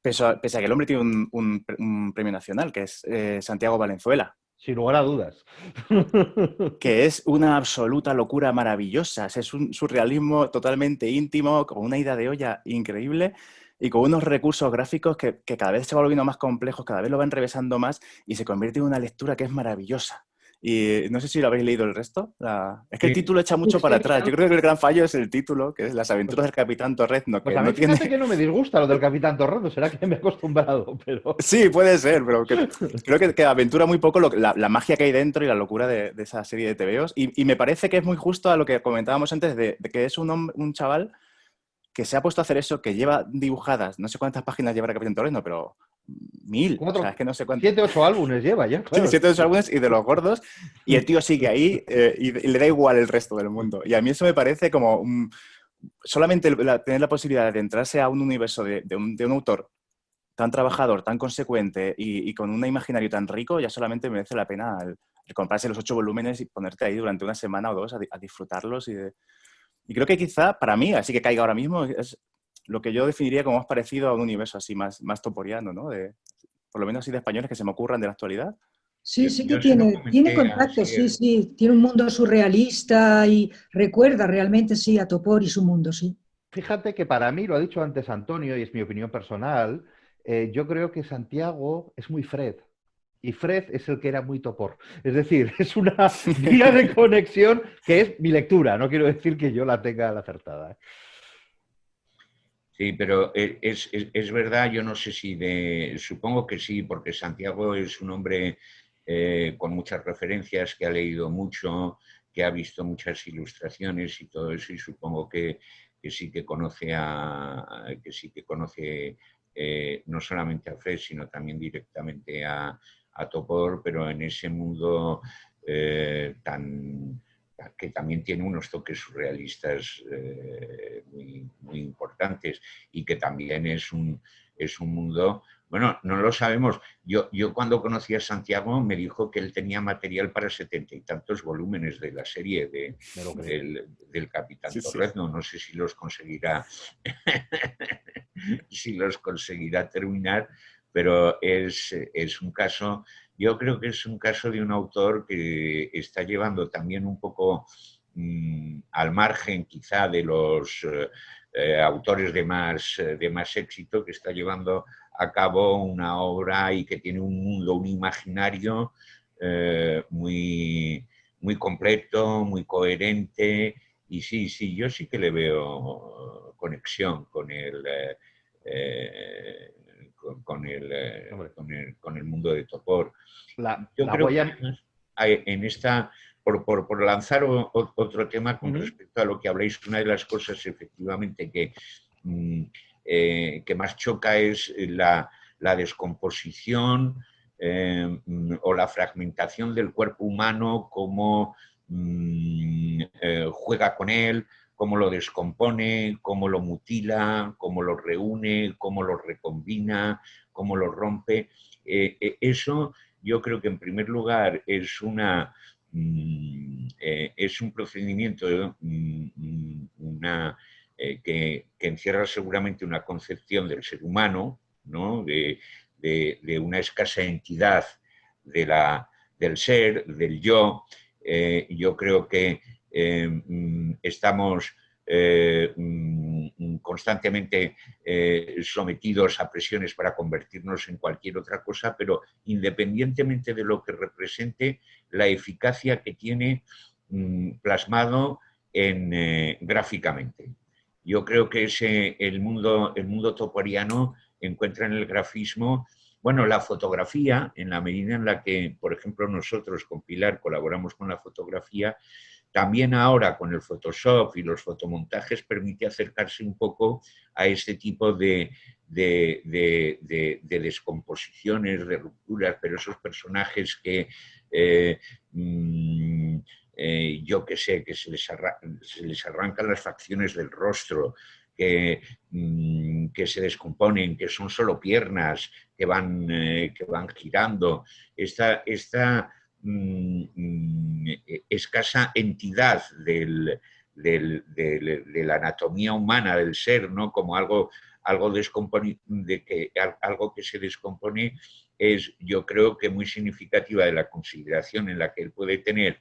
pese a que el hombre tiene un premio nacional, que es Santiago Valenzuela. Sin lugar a dudas. Que es una absoluta locura maravillosa. Es un surrealismo totalmente íntimo, con una ida de olla increíble y con unos recursos gráficos que cada vez se van volviendo más complejos, cada vez lo van enrevesando más y se convierte en una lectura que es maravillosa. Y no sé si lo habéis leído el resto. Es que el título echa mucho para atrás. Yo creo que el gran fallo es el título, que es Las aventuras del Capitán Torrezno. Pues que a mí no tiene... fíjate que no me disgusta lo del Capitán Torrezno, será que me he acostumbrado, pero... Sí, puede ser, pero creo que aventura muy poco la magia que hay dentro y la locura de esa serie de TVOs. Y me parece que es muy justo a lo que comentábamos antes de que es un chaval que se ha puesto a hacer eso, que lleva dibujadas, no sé cuántas páginas llevará Capitán Torrezno, pero 1000, o sea, es que no sé cuántas. 7, 8 álbumes lleva ya, claro. Sí, 7 de esos álbumes y de los gordos, y el tío sigue ahí y le da igual el resto del mundo. Y a mí eso me parece como solamente tener la posibilidad de entrarse a un universo de un autor tan trabajador, tan consecuente y con un imaginario tan rico, ya solamente merece la pena el comprarse los 8 volúmenes y ponerte ahí durante una semana o dos a disfrutarlos. Y creo que quizá, para mí, así que caiga ahora mismo, es lo que yo definiría como más parecido a un universo así más toporiano, ¿no? Por lo menos así de españoles que se me ocurran de la actualidad. Sí, sí que Yo se lo tiene comenté a contacto, sí, Asier. sí, tiene un mundo surrealista y recuerda realmente, sí, a Topor y su mundo, sí. Fíjate que para mí, lo ha dicho antes Antonio, y es mi opinión personal, yo creo que Santiago es muy Fred. Y Fred es el que era muy Topor. Es decir, es una vía de conexión que es mi lectura. No quiero decir que yo la tenga la acertada. Sí, pero es verdad, yo no sé si supongo que sí, porque Santiago es un hombre con muchas referencias, que ha leído mucho, que ha visto muchas ilustraciones y todo eso, y supongo que sí que conoce no solamente a Fred, sino también directamente a Topor, pero en ese mundo que también tiene unos toques surrealistas muy importantes, y que también es un mundo, bueno, no lo sabemos. Yo cuando conocí a Santiago me dijo que él tenía material para 70 y tantos volúmenes de la serie del Capitán Torrezno. No sé si los conseguirá terminar, pero es un caso. Yo creo que es un caso de un autor que está llevando también un poco al margen quizá de los autores de más éxito, que está llevando a cabo una obra y que tiene un mundo, un imaginario muy completo, muy coherente, y sí, yo sí que le veo conexión con el mundo de Topor. Yo creo huella... que en esta, por lanzar otro tema con respecto a lo que habláis, una de las cosas efectivamente que más choca es la descomposición o la fragmentación del cuerpo humano, cómo juega con él, cómo lo descompone, cómo lo mutila, cómo lo reúne, cómo lo recombina, cómo lo rompe. Eso yo creo que en primer lugar es un procedimiento que encierra seguramente una concepción del ser humano, ¿no? de una escasa entidad del ser, del yo. Yo creo que estamos constantemente sometidos a presiones para convertirnos en cualquier otra cosa, pero independientemente de lo que represente, la eficacia que tiene plasmado gráficamente. Yo creo que el mundo toporiano encuentra en el grafismo, bueno, la fotografía, en la medida en la que, por ejemplo, nosotros con Pilar colaboramos con la fotografía, también ahora con el Photoshop y los fotomontajes permite acercarse un poco a este tipo de descomposiciones, de rupturas, pero esos personajes que, yo qué sé, que se les arrancan las facciones del rostro, que se descomponen, que son solo piernas, que van girando. Esta escasa entidad de la anatomía humana del ser, ¿no? Como algo que se descompone, es, yo creo que muy significativa de la consideración en la que él puede tener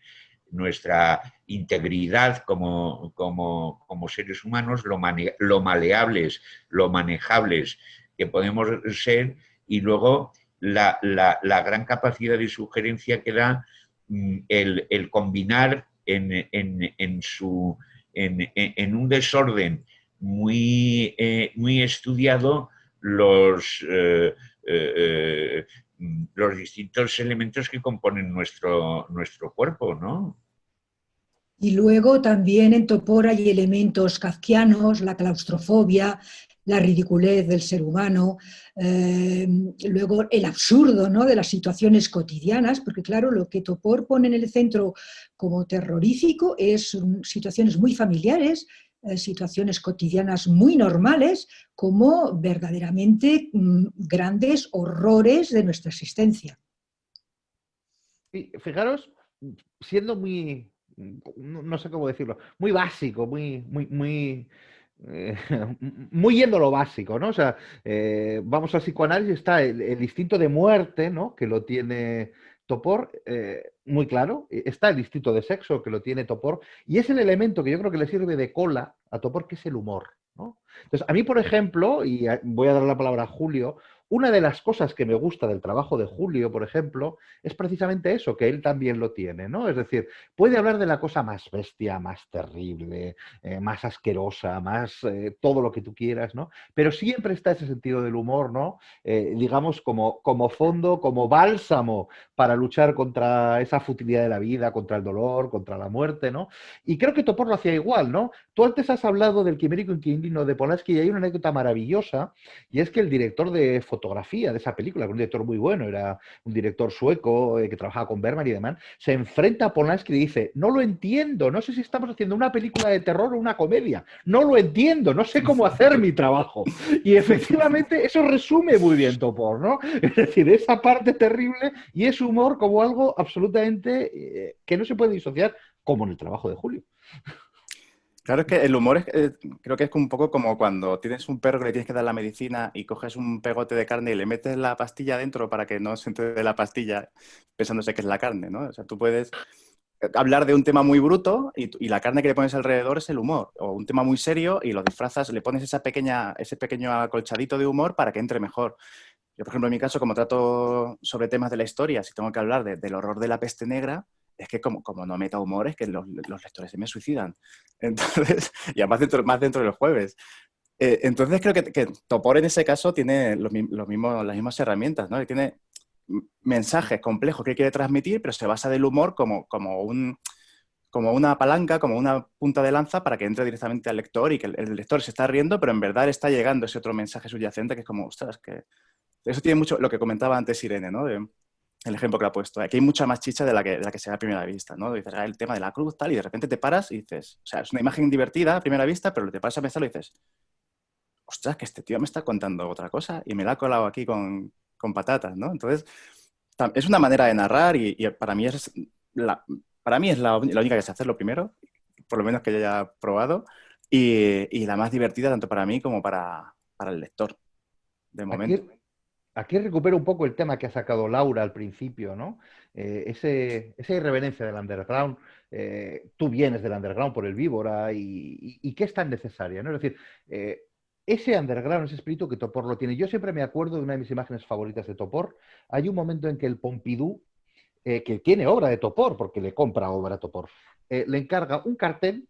nuestra integridad como seres humanos, lo maleables, lo manejables que podemos ser, y luego la gran capacidad de sugerencia que da el combinar en un desorden muy estudiado los distintos elementos que componen nuestro cuerpo, ¿no? Y luego también en Topor hay elementos kafkianos, la claustrofobia, la ridiculez del ser humano, luego el absurdo, ¿no?, de las situaciones cotidianas, porque claro, lo que Topor pone en el centro como terrorífico es situaciones muy familiares, situaciones cotidianas muy normales, como verdaderamente grandes horrores de nuestra existencia. Y fijaros, siendo muy, no sé cómo decirlo, muy básico, muy yendo a lo básico, ¿no? O sea, vamos al psicoanálisis, está el instinto de muerte, ¿no?, que lo tiene Topor, muy claro. Está el instinto de sexo, que lo tiene Topor, y es el elemento que yo creo que le sirve de cola a Topor, que es el humor, ¿no? Entonces, a mí, por ejemplo, y voy a dar la palabra a Julio, una de las cosas que me gusta del trabajo de Julio, por ejemplo, es precisamente eso, que él también lo tiene, ¿no? Es decir, puede hablar de la cosa más bestia, más terrible, más asquerosa, más todo lo que tú quieras, ¿no? Pero siempre está ese sentido del humor, ¿no? Digamos, como fondo, como bálsamo para luchar contra esa futilidad de la vida, contra el dolor, contra la muerte, ¿no? Y creo que Topor lo hacía igual, ¿no? Tú antes has hablado del Quimérico Inquilino de Polanski, y hay una anécdota maravillosa, y es que el director de fotografía de esa película, que un director muy bueno, era un director sueco que trabajaba con Bergman y demás, se enfrenta a Polanski y dice: no lo entiendo, no sé si estamos haciendo una película de terror o una comedia, no lo entiendo, no sé cómo hacer mi trabajo. Y efectivamente eso resume muy bien Topor, ¿no? Es decir, esa parte terrible y ese humor como algo absolutamente que no se puede disociar, como en el trabajo de Julio. Claro, es que el humor creo que es un poco como cuando tienes un perro que le tienes que dar la medicina y coges un pegote de carne y le metes la pastilla dentro para que no se entere de la pastilla pensándose que es la carne, ¿no? O sea, tú puedes hablar de un tema muy bruto y la carne que le pones alrededor es el humor, o un tema muy serio y lo disfrazas, le pones ese pequeño acolchadito de humor para que entre mejor. Yo, por ejemplo, en mi caso, como trato sobre temas de la historia, si tengo que hablar del horror de la peste negra, es que como no meta humor, es que los lectores se me suicidan. Entonces, y además más dentro de los jueves. Entonces creo que Topor en ese caso tiene las mismas herramientas, ¿no? Y tiene mensajes complejos que quiere transmitir, pero se basa del humor como una palanca, como una punta de lanza para que entre directamente al lector y que el lector se está riendo, pero en verdad le está llegando ese otro mensaje subyacente que es como, ostras, que eso tiene mucho lo que comentaba antes Irene, ¿no? El ejemplo que ha puesto. Aquí hay mucha más chicha de la que se ve a primera vista, ¿no? Dices, el tema de la cruz, tal, y de repente te paras y dices, o sea, es una imagen divertida a primera vista, pero te paras a pensarlo y dices, ostras, que este tío me está contando otra cosa y me la ha colado aquí con patatas, ¿no? Entonces, es una manera de narrar y para mí es la única que sé hacer lo primero, por lo menos que yo haya probado, y la más divertida tanto para mí como para el lector, de momento. Aquí recupero un poco el tema que ha sacado Laura al principio, ¿no? Esa irreverencia del underground. Tú vienes del underground por el Víbora y ¿qué es tan necesaria, ¿no? Es decir, ese underground, ese espíritu que Topor lo tiene. Yo siempre me acuerdo de una de mis imágenes favoritas de Topor. Hay un momento en que el Pompidou, que tiene obra de Topor, porque le compra obra a Topor, le encarga un cartel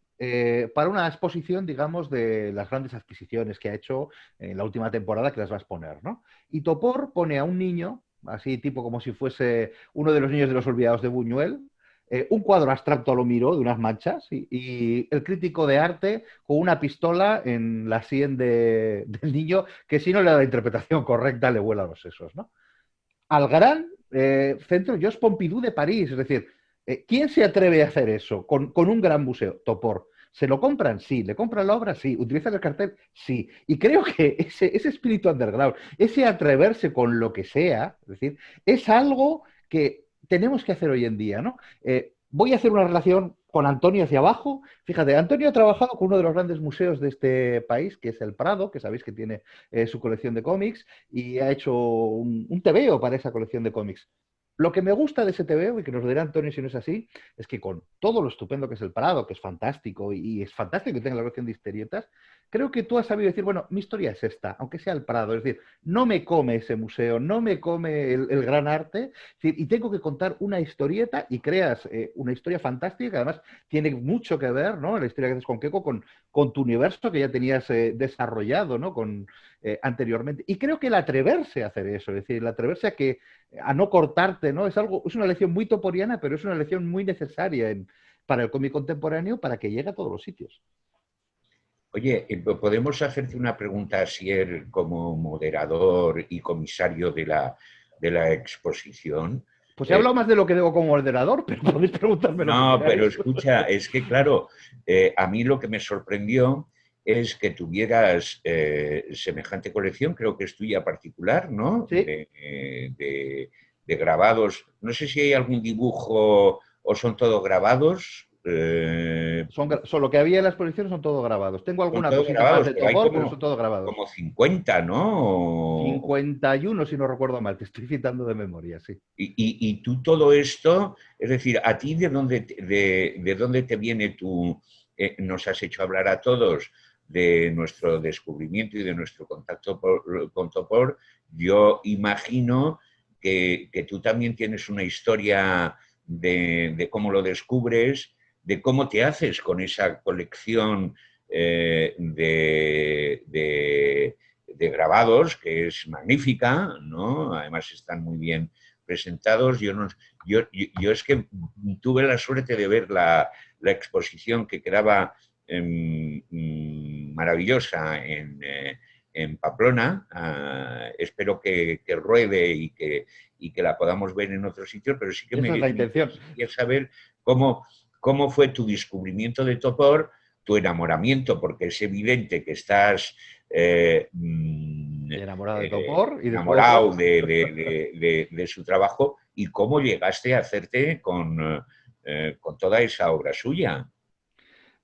para una exposición, digamos, de las grandes adquisiciones que ha hecho en la última temporada, que las va a exponer, ¿no? Y Topor pone a un niño, así tipo como si fuese uno de los niños de los olvidados de Buñuel, un cuadro abstracto a lo miro de unas manchas y el crítico de arte con una pistola en la sien del niño que si no le da la interpretación correcta le vuela los sesos, ¿no? Al gran centro Georges Pompidou de París, es decir, ¿quién se atreve a hacer eso con un gran museo? Topor. ¿Se lo compran? Sí. ¿Le compran la obra? Sí. ¿Utilizan el cartel? Sí. Y creo que ese espíritu underground, ese atreverse con lo que sea, es decir, es algo que tenemos que hacer hoy en día, ¿no? Voy a hacer una relación con Antonio hacia abajo. Fíjate, Antonio ha trabajado con uno de los grandes museos de este país, que es el Prado, que sabéis que tiene su colección de cómics, y ha hecho un tebeo para esa colección de cómics. Lo que me gusta de ese TVO, y que nos dirá Antonio si no es así, es que con todo lo estupendo que es el Prado, que es fantástico, y es fantástico que tenga la colección de historietas, creo que tú has sabido decir, bueno, mi historia es esta, aunque sea el Prado, es decir, no me come ese museo, no me come el gran arte, es decir, y tengo que contar una historieta y creas una historia fantástica, que además tiene mucho que ver, ¿no? La historia que haces con Keiko, con tu universo que ya tenías desarrollado, ¿no? Anteriormente. Y creo que el atreverse a hacer eso, es decir, el atreverse a no cortarte, ¿no? Es una lección muy toporiana, pero es una lección muy necesaria para el cómic contemporáneo para que llegue a todos los sitios. Oye, ¿podemos hacerte una pregunta, Asier, como moderador y comisario de la exposición? Pues he hablado más de lo que debo como moderador, pero podéis preguntarme lo que No, queráis. pero escucha, es que claro, a mí lo que me sorprendió es que tuvieras semejante colección, creo que es tuya particular, ¿no? Sí. De grabados. No sé si hay algún dibujo o son todos grabados. Son lo que había en la exposición son todos grabados. Tengo Son alguna todos cosita más grabados, de pero hay Topor, pero son todos grabados. como 50, ¿no? 51, si no recuerdo mal, te estoy citando de memoria, sí. Y tú todo esto, es decir, ¿a ti de dónde te viene tu... nos has hecho hablar a todos de nuestro descubrimiento y de nuestro contacto con Topor? Yo imagino que tú también tienes una historia de cómo lo descubres, de cómo te haces con esa colección de grabados, que es magnífica, ¿no? Además están muy bien presentados. Yo es que tuve la suerte de ver la exposición que quedaba maravillosa en Pamplona. Espero que ruede y que la podamos ver en otros sitios, pero sí que esa es la intención. me gustaría saber cómo fue tu descubrimiento de Topor, tu enamoramiento, porque es evidente que estás enamorado de Topor y enamorado de su trabajo, y cómo llegaste a hacerte con toda esa obra suya.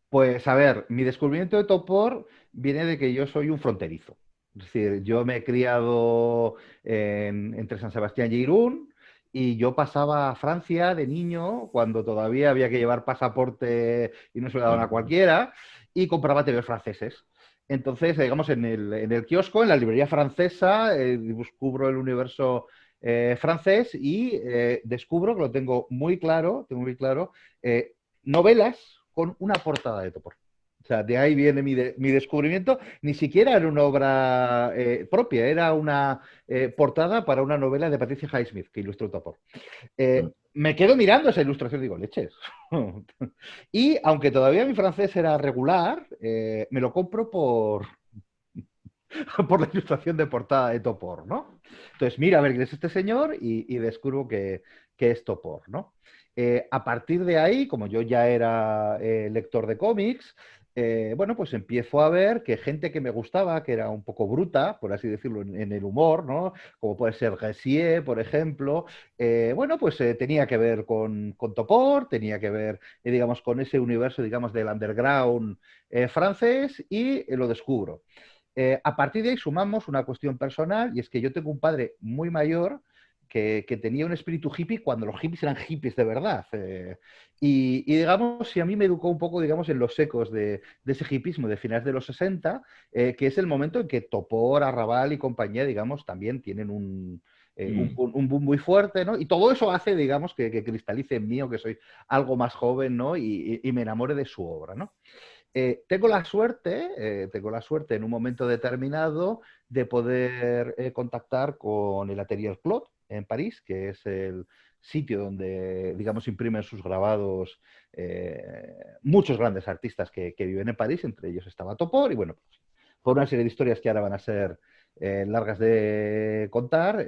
Pues a ver, mi descubrimiento de Topor viene de que yo soy un fronterizo. Es decir, yo me he criado entre San Sebastián y Irún, y yo pasaba a Francia de niño, cuando todavía había que llevar pasaporte y no se lo daban a cualquiera, y compraba TVs franceses. Entonces, digamos, en el kiosco, en la librería francesa, descubro el universo francés y descubro que lo tengo muy claro, novelas con una portada de Topor. O sea, de ahí viene mi descubrimiento. Ni siquiera era una obra propia, era una portada para una novela de Patricia Highsmith que ilustró Topor. Me quedo mirando esa ilustración y digo, leches. Y aunque todavía mi francés era regular, me lo compro por la ilustración de portada de Topor, ¿no? Entonces, mira a ver quién es este señor y descubro que es Topor, ¿no? A partir de ahí, como yo ya era lector de cómics, bueno, pues empiezo a ver que gente que me gustaba, que era un poco bruta, por así decirlo, en el humor, ¿no? Como puede ser Gessier, por ejemplo, bueno, pues tenía que ver con Topor, tenía que ver, digamos, con ese universo, digamos, del underground francés, y lo descubro. A partir de ahí sumamos una cuestión personal, y es que yo tengo un padre muy mayor que tenía un espíritu hippie cuando los hippies eran hippies de verdad. Y digamos, si a mí me educó un poco, digamos, en los ecos de ese hippismo de finales de los 60, que es el momento en que Topor, Arrabal y compañía, digamos, también tienen un boom muy fuerte, ¿no? Y todo eso hace, digamos, que cristalice en mí, o que soy algo más joven, ¿no? Y me enamore de su obra, ¿no? Tengo la suerte en un momento determinado de poder contactar con el Atelier Claude en París, que es el sitio donde, digamos, imprimen sus grabados muchos grandes artistas que viven en París, entre ellos estaba Topor, y bueno, por una serie de historias que ahora van a ser largas de contar,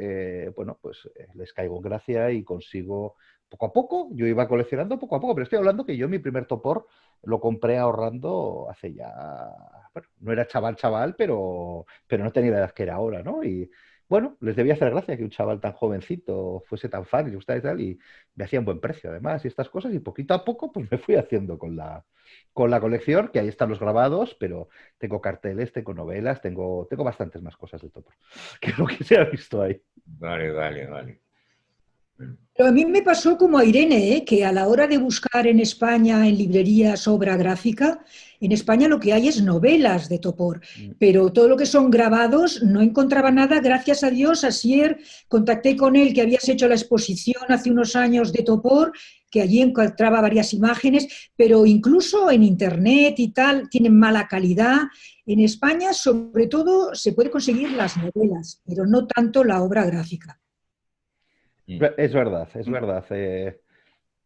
bueno, pues les caigo en gracia y consigo poco a poco. Yo iba coleccionando poco a poco, pero estoy hablando que yo mi primer Topor lo compré ahorrando hace ya, bueno, no era chaval, pero no tenía la edad que era ahora, ¿no? Y bueno, les debía hacer gracia que un chaval tan jovencito fuese tan fan y le gustara y tal, y me hacía un buen precio además y estas cosas, y poquito a poco pues me fui haciendo con la colección, que ahí están los grabados, pero tengo carteles, tengo novelas, tengo bastantes más cosas de Topor que lo que se ha visto ahí. Vale, vale, vale. Pero a mí me pasó como a Irene, que a la hora de buscar en España, en librerías, obra gráfica, en España lo que hay es novelas de Topor, pero todo lo que son grabados no encontraba nada. Gracias a Dios, Asier, contacté con él, que habías hecho la exposición hace unos años de Topor, que allí encontraba varias imágenes, pero incluso en Internet y tal, tienen mala calidad. En España, sobre todo, se puede conseguir las novelas, pero no tanto la obra gráfica. Es verdad, es verdad.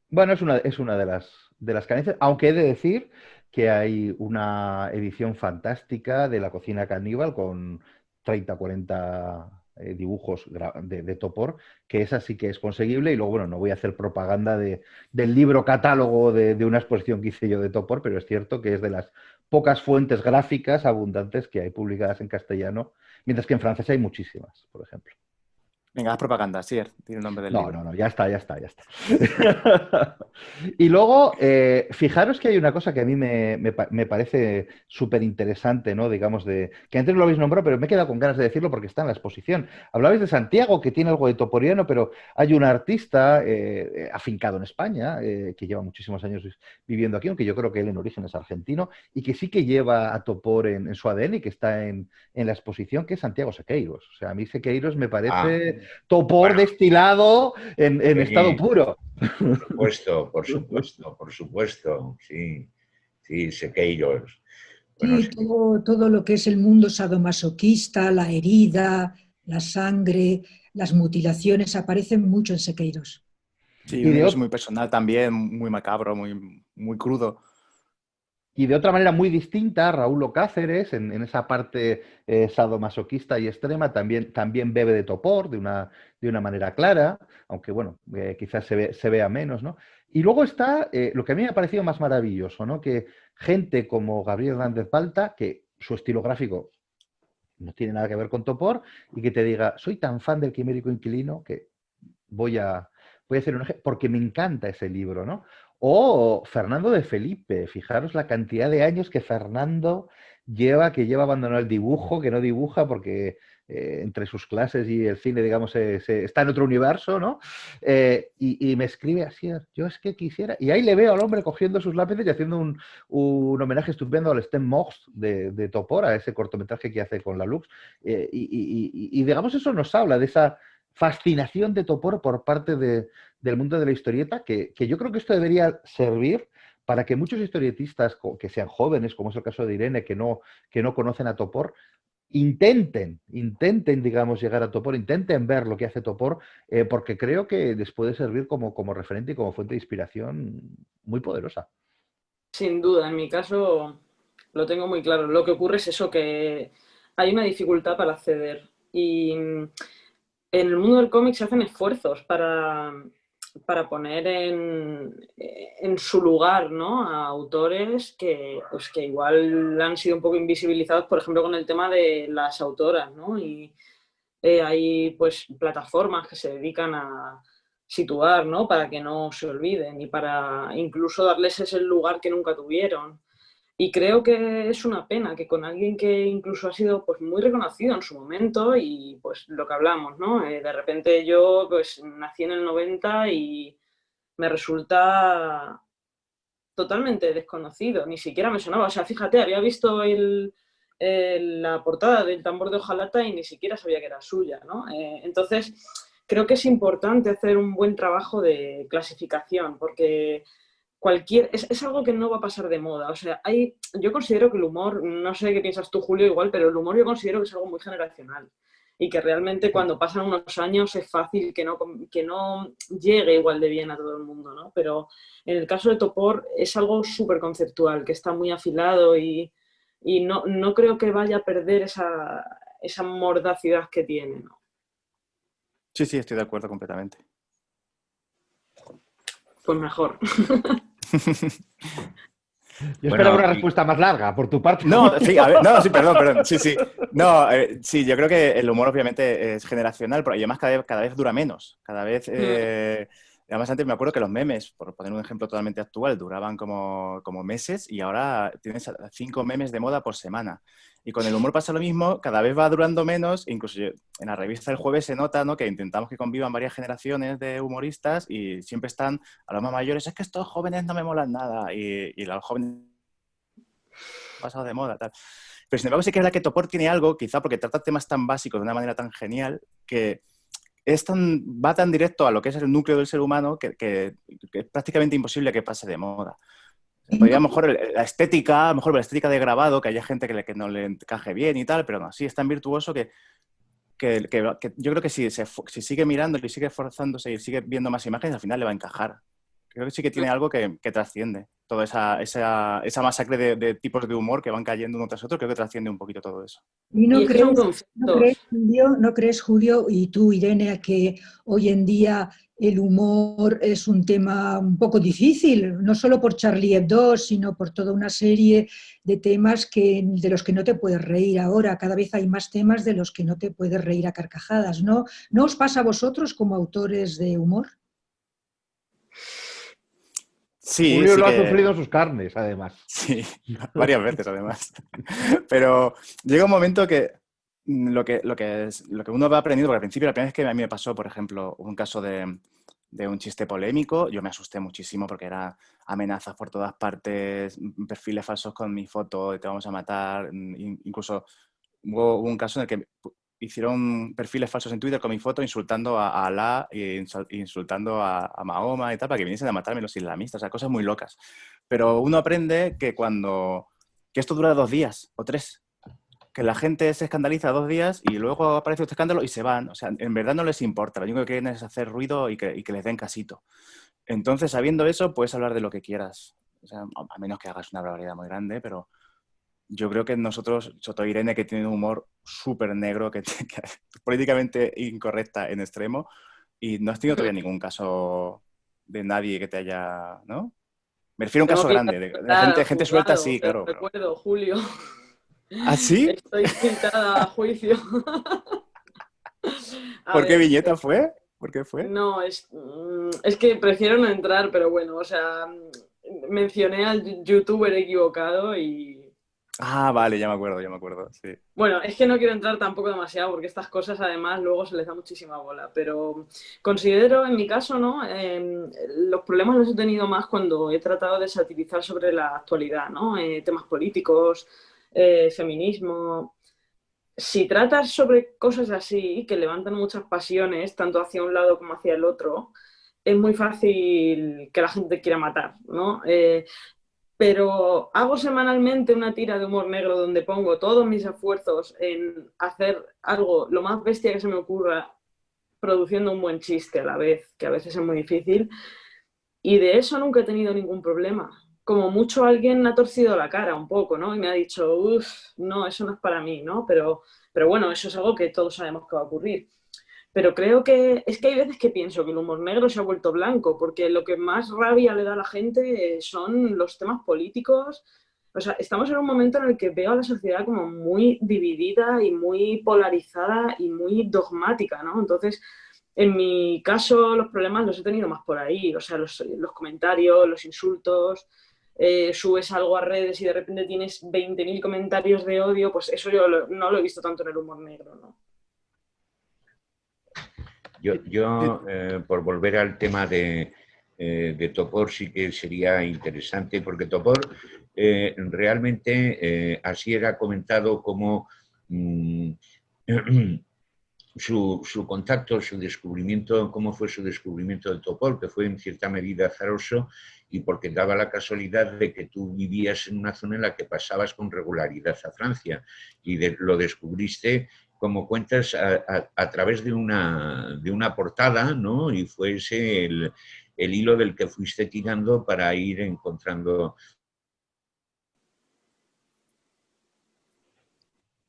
Bueno, es una de las carencias, aunque he de decir que hay una edición fantástica de La cocina caníbal con 30, 40 dibujos de Topor, que esa sí que es conseguible. Y luego, bueno, no voy a hacer propaganda del libro catálogo de una exposición que hice yo de Topor, pero es cierto que es de las pocas fuentes gráficas abundantes que hay publicadas en castellano, mientras que en francés hay muchísimas, por ejemplo. Venga, haz propaganda, sí, tiene el nombre del libro. No, ya está. Y luego, fijaros que hay una cosa que a mí me parece súper interesante, ¿no? Digamos, que antes no lo habéis nombrado, pero me he quedado con ganas de decirlo porque está en la exposición. Hablabais de Santiago, que tiene algo de toporiano, pero hay un artista afincado en España, que lleva muchísimos años viviendo aquí, aunque yo creo que él en origen es argentino, y que sí que lleva a Topor en su ADN y que está en la exposición, que es Santiago Sequeiros. O sea, a mí Sequeiros me parece Topor destilado en estado puro. Por supuesto, sí, Sequeiros. Bueno, Sí, todo lo que es el mundo sadomasoquista, la herida, la sangre, las mutilaciones, aparecen mucho en Sequeiros. Sí, un universo muy personal también, muy macabro, muy crudo. Y de otra manera muy distinta, Raúl Cáceres, en esa parte sadomasoquista y extrema, también bebe de Topor de una manera clara, aunque bueno, quizás se vea menos, ¿no? Y luego está lo que a mí me ha parecido más maravilloso, ¿no? Que gente como Gabriel Hernández Balta, que su estilo gráfico no tiene nada que ver con Topor, y que te diga, soy tan fan del Quimérico Inquilino que voy a hacer un ejemplo, porque me encanta ese libro, ¿no? O Fernando de Felipe, fijaros la cantidad de años que Fernando que lleva abandonado el dibujo, que no dibuja porque entre sus clases y el cine, digamos, está en otro universo, ¿no? Y me escribe así, yo es que quisiera, y ahí le veo al hombre cogiendo sus lápices y haciendo un homenaje estupendo al Stem Mox de Topor, a ese cortometraje que hace con la Lux, y digamos, eso nos habla de esa fascinación de Topor por parte del mundo de la historieta, que yo creo que esto debería servir para que muchos historietistas que sean jóvenes, como es el caso de Irene, que no conocen a Topor, intenten, digamos, llegar a Topor, intenten ver lo que hace Topor, porque creo que les puede servir como referente y como fuente de inspiración muy poderosa. Sin duda, en mi caso lo tengo muy claro. Lo que ocurre es eso, que hay una dificultad para acceder. Y en el mundo del cómic se hacen esfuerzos para poner en su lugar, ¿no?, a autores que igual han sido un poco invisibilizados, por ejemplo, con el tema de las autoras, ¿no? Y hay pues plataformas que se dedican a situar, ¿no?, para que no se olviden y para incluso darles ese lugar que nunca tuvieron. Y creo que es una pena que con alguien que incluso ha sido pues muy reconocido en su momento y pues lo que hablamos, ¿no? De repente yo pues nací en el 90 y me resulta totalmente desconocido, ni siquiera me sonaba. O sea, fíjate, había visto la portada del Tambor de Hojalata y ni siquiera sabía que era suya, ¿no? Entonces, creo que es importante hacer un buen trabajo de clasificación, porque es algo que no va a pasar de moda. O sea, yo considero que el humor, no sé qué piensas tú, Julio, igual, pero el humor yo considero que es algo muy generacional y que realmente cuando pasan unos años es fácil que no llegue igual de bien a todo el mundo, ¿no? Pero en el caso de Topor es algo súper conceptual, que está muy afilado y no creo que vaya a perder esa mordacidad que tiene, ¿no? Sí, sí, estoy de acuerdo completamente. Pues mejor. Yo Bueno, esperaba una respuesta más larga, por tu parte. No, sí, a ver, no, sí, perdón, sí, sí. No, sí, yo creo que el humor obviamente es generacional, pero además cada vez dura menos. Cada vez, además antes me acuerdo que los memes, por poner un ejemplo totalmente actual, duraban como meses y ahora tienes 5 memes de moda por semana. Y con el humor pasa lo mismo, cada vez va durando menos, incluso en la revista El Jueves se nota, ¿no?, que intentamos que convivan varias generaciones de humoristas y siempre están a los más mayores, es que estos jóvenes no me molan nada y los jóvenes pasado de moda, tal. Pero sin embargo sí que es verdad que Topor tiene algo, quizá porque trata temas tan básicos de una manera tan genial, que va tan directo a lo que es el núcleo del ser humano que es prácticamente imposible que pase de moda. Podría a lo mejor la estética, a lo mejor la estética de grabado, que haya gente que no le encaje bien y tal, pero no, sí es tan virtuoso que yo creo que si sigue mirando y sigue esforzándose y sigue viendo más imágenes, al final le va a encajar. Creo que sí que tiene algo que trasciende. Toda esa masacre de tipos de humor que van cayendo uno tras otro, creo que trasciende un poquito todo eso. ¿Y Y es que son conceptos. no crees, Julio, y tú, Irene, que hoy en día el humor es un tema un poco difícil, no solo por Charlie Hebdo, sino por toda una serie de temas de los que no te puedes reír ahora? Cada vez hay más temas de los que no te puedes reír a carcajadas, ¿no? ¿No os pasa a vosotros como autores de humor? Sí, Julio sí lo ha que... sufrido en sus carnes, además. Sí, varias veces además. Pero llega un momento que lo que uno va aprendiendo, porque al principio la primera vez que a mí me pasó, por ejemplo, un caso de un chiste polémico, yo me asusté muchísimo porque era amenazas por todas partes, perfiles falsos con mi foto, te vamos a matar, incluso hubo un caso en el que hicieron perfiles falsos en Twitter con mi foto insultando a Alá e insultando a Mahoma y tal, para que viniesen a matarme los islamistas, o sea, cosas muy locas. Pero uno aprende que que esto dura 2 días o 3, que la gente se escandaliza 2 días y luego aparece otro escándalo y se van. O sea, en verdad no les importa, lo único que quieren es hacer ruido y que les den casito. Entonces, sabiendo eso, puedes hablar de lo que quieras. O sea, a menos que hagas una barbaridad muy grande, pero yo creo que nosotros, Soto Irene, que tiene un humor súper negro, que es políticamente incorrecta en extremo, y no has tenido todavía ningún caso de nadie que te haya, ¿no? Me refiero a un Tengo caso que ir grande, a de gente suelta, juzgado, sí, te lo claro. recuerdo, Julio. ¿Ah, sí? Estoy citada a juicio. ¿Por qué ver, viñeta fue? ¿Por qué fue? no, es que prefiero no entrar, pero bueno, o sea, mencioné al youtuber equivocado y... Ah, vale, ya me acuerdo, sí. Bueno, es que no quiero entrar tampoco demasiado porque estas cosas además luego se les da muchísima bola, pero considero en mi caso, ¿no? Los problemas los he tenido más cuando he tratado de satirizar sobre la actualidad, ¿no? Temas políticos, feminismo. Si tratas sobre cosas así que levantan muchas pasiones, tanto hacia un lado como hacia el otro, es muy fácil que la gente quiera matar, ¿no? Pero hago semanalmente una tira de humor negro donde pongo todos mis esfuerzos en hacer algo lo más bestia que se me ocurra, produciendo un buen chiste a la vez, que a veces es muy difícil, y de eso nunca he tenido ningún problema. Como mucho alguien ha torcido la cara un poco, ¿no? Y me ha dicho, uff, no, eso no es para mí, ¿no? Pero bueno, eso es algo que todos sabemos que va a ocurrir. Pero creo que es que hay veces que pienso que el humor negro se ha vuelto blanco, porque lo que más rabia le da a la gente son los temas políticos. O sea, estamos en un momento en el que veo a la sociedad como muy dividida y muy polarizada y muy dogmática, ¿no? Entonces, en mi caso, los problemas los he tenido más por ahí, o sea, los comentarios, los insultos, subes algo a redes y de repente tienes 20.000 comentarios de odio, pues eso yo no lo he visto tanto en el humor negro, ¿no? Yo por volver al tema de Topor, sí que sería interesante, porque Topor realmente así era comentado como su contacto, su descubrimiento, cómo fue su descubrimiento de Topor, que fue en cierta medida azaroso y porque daba la casualidad de que tú vivías en una zona en la que pasabas con regularidad a Francia y lo descubriste, como cuentas, a través de una portada, ¿no? Y fue ese el hilo del que fuiste tirando para ir encontrando.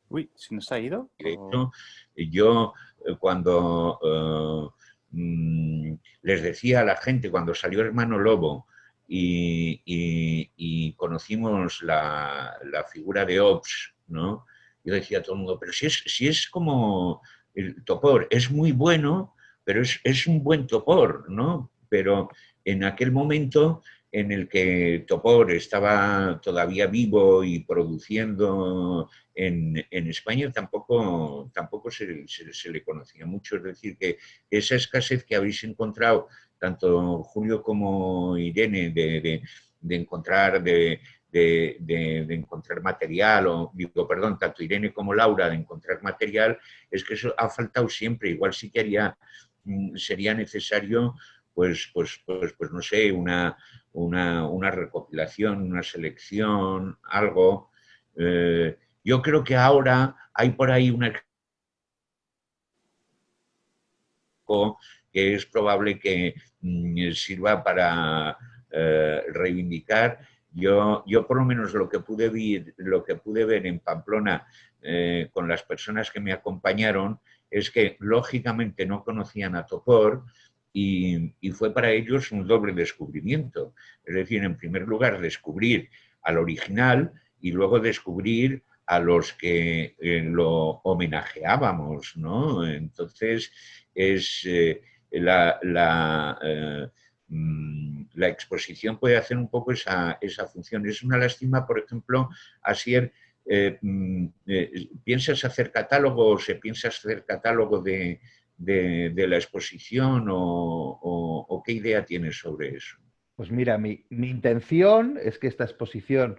Uy, ¿se nos ha ido? De hecho, yo cuando les decía a la gente, cuando salió Hermano Lobo y conocimos la figura de Ops, ¿no? Yo decía a todo el mundo, pero si es como el Topor, es muy bueno, pero es un buen Topor, ¿no? Pero en aquel momento en el que Topor estaba todavía vivo y produciendo en España, tampoco se le conocía mucho. Es decir, que esa escasez que habéis encontrado, tanto Julio como Irene, de encontrar encontrar material, o digo, perdón, tanto Irene como Laura de encontrar material, es que eso ha faltado siempre. Igual sí que sería necesario, pues no sé, una recopilación, una selección, algo. Yo creo que ahora hay por ahí una que es probable que sirva para reivindicar. Yo por lo menos lo que pude ver en Pamplona con las personas que me acompañaron es que lógicamente no conocían a Topor y fue para ellos un doble descubrimiento. Es decir, en primer lugar, descubrir al original y luego descubrir a los que lo homenajeábamos, ¿no? Entonces, es la exposición puede hacer un poco esa función. Es una lástima, por ejemplo, Asier, ¿piensas hacer catálogo o se piensa hacer catálogo de la exposición o qué idea tienes sobre eso? Pues mira, mi intención es que esta exposición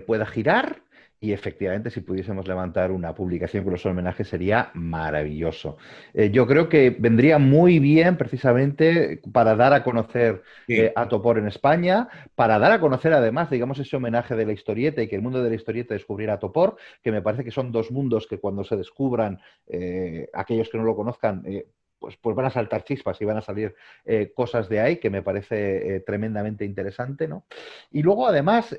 pueda girar y efectivamente si pudiésemos levantar una publicación con los homenajes sería maravilloso. Yo creo que vendría muy bien precisamente para dar a conocer Sí. a Topor en España, para dar a conocer además, digamos, ese homenaje de la historieta y que el mundo de la historieta descubriera a Topor, que me parece que son dos mundos que cuando se descubran, aquellos que no lo conozcan, pues van a saltar chispas y van a salir cosas de ahí que me parece tremendamente interesante, ¿no? Y luego, además,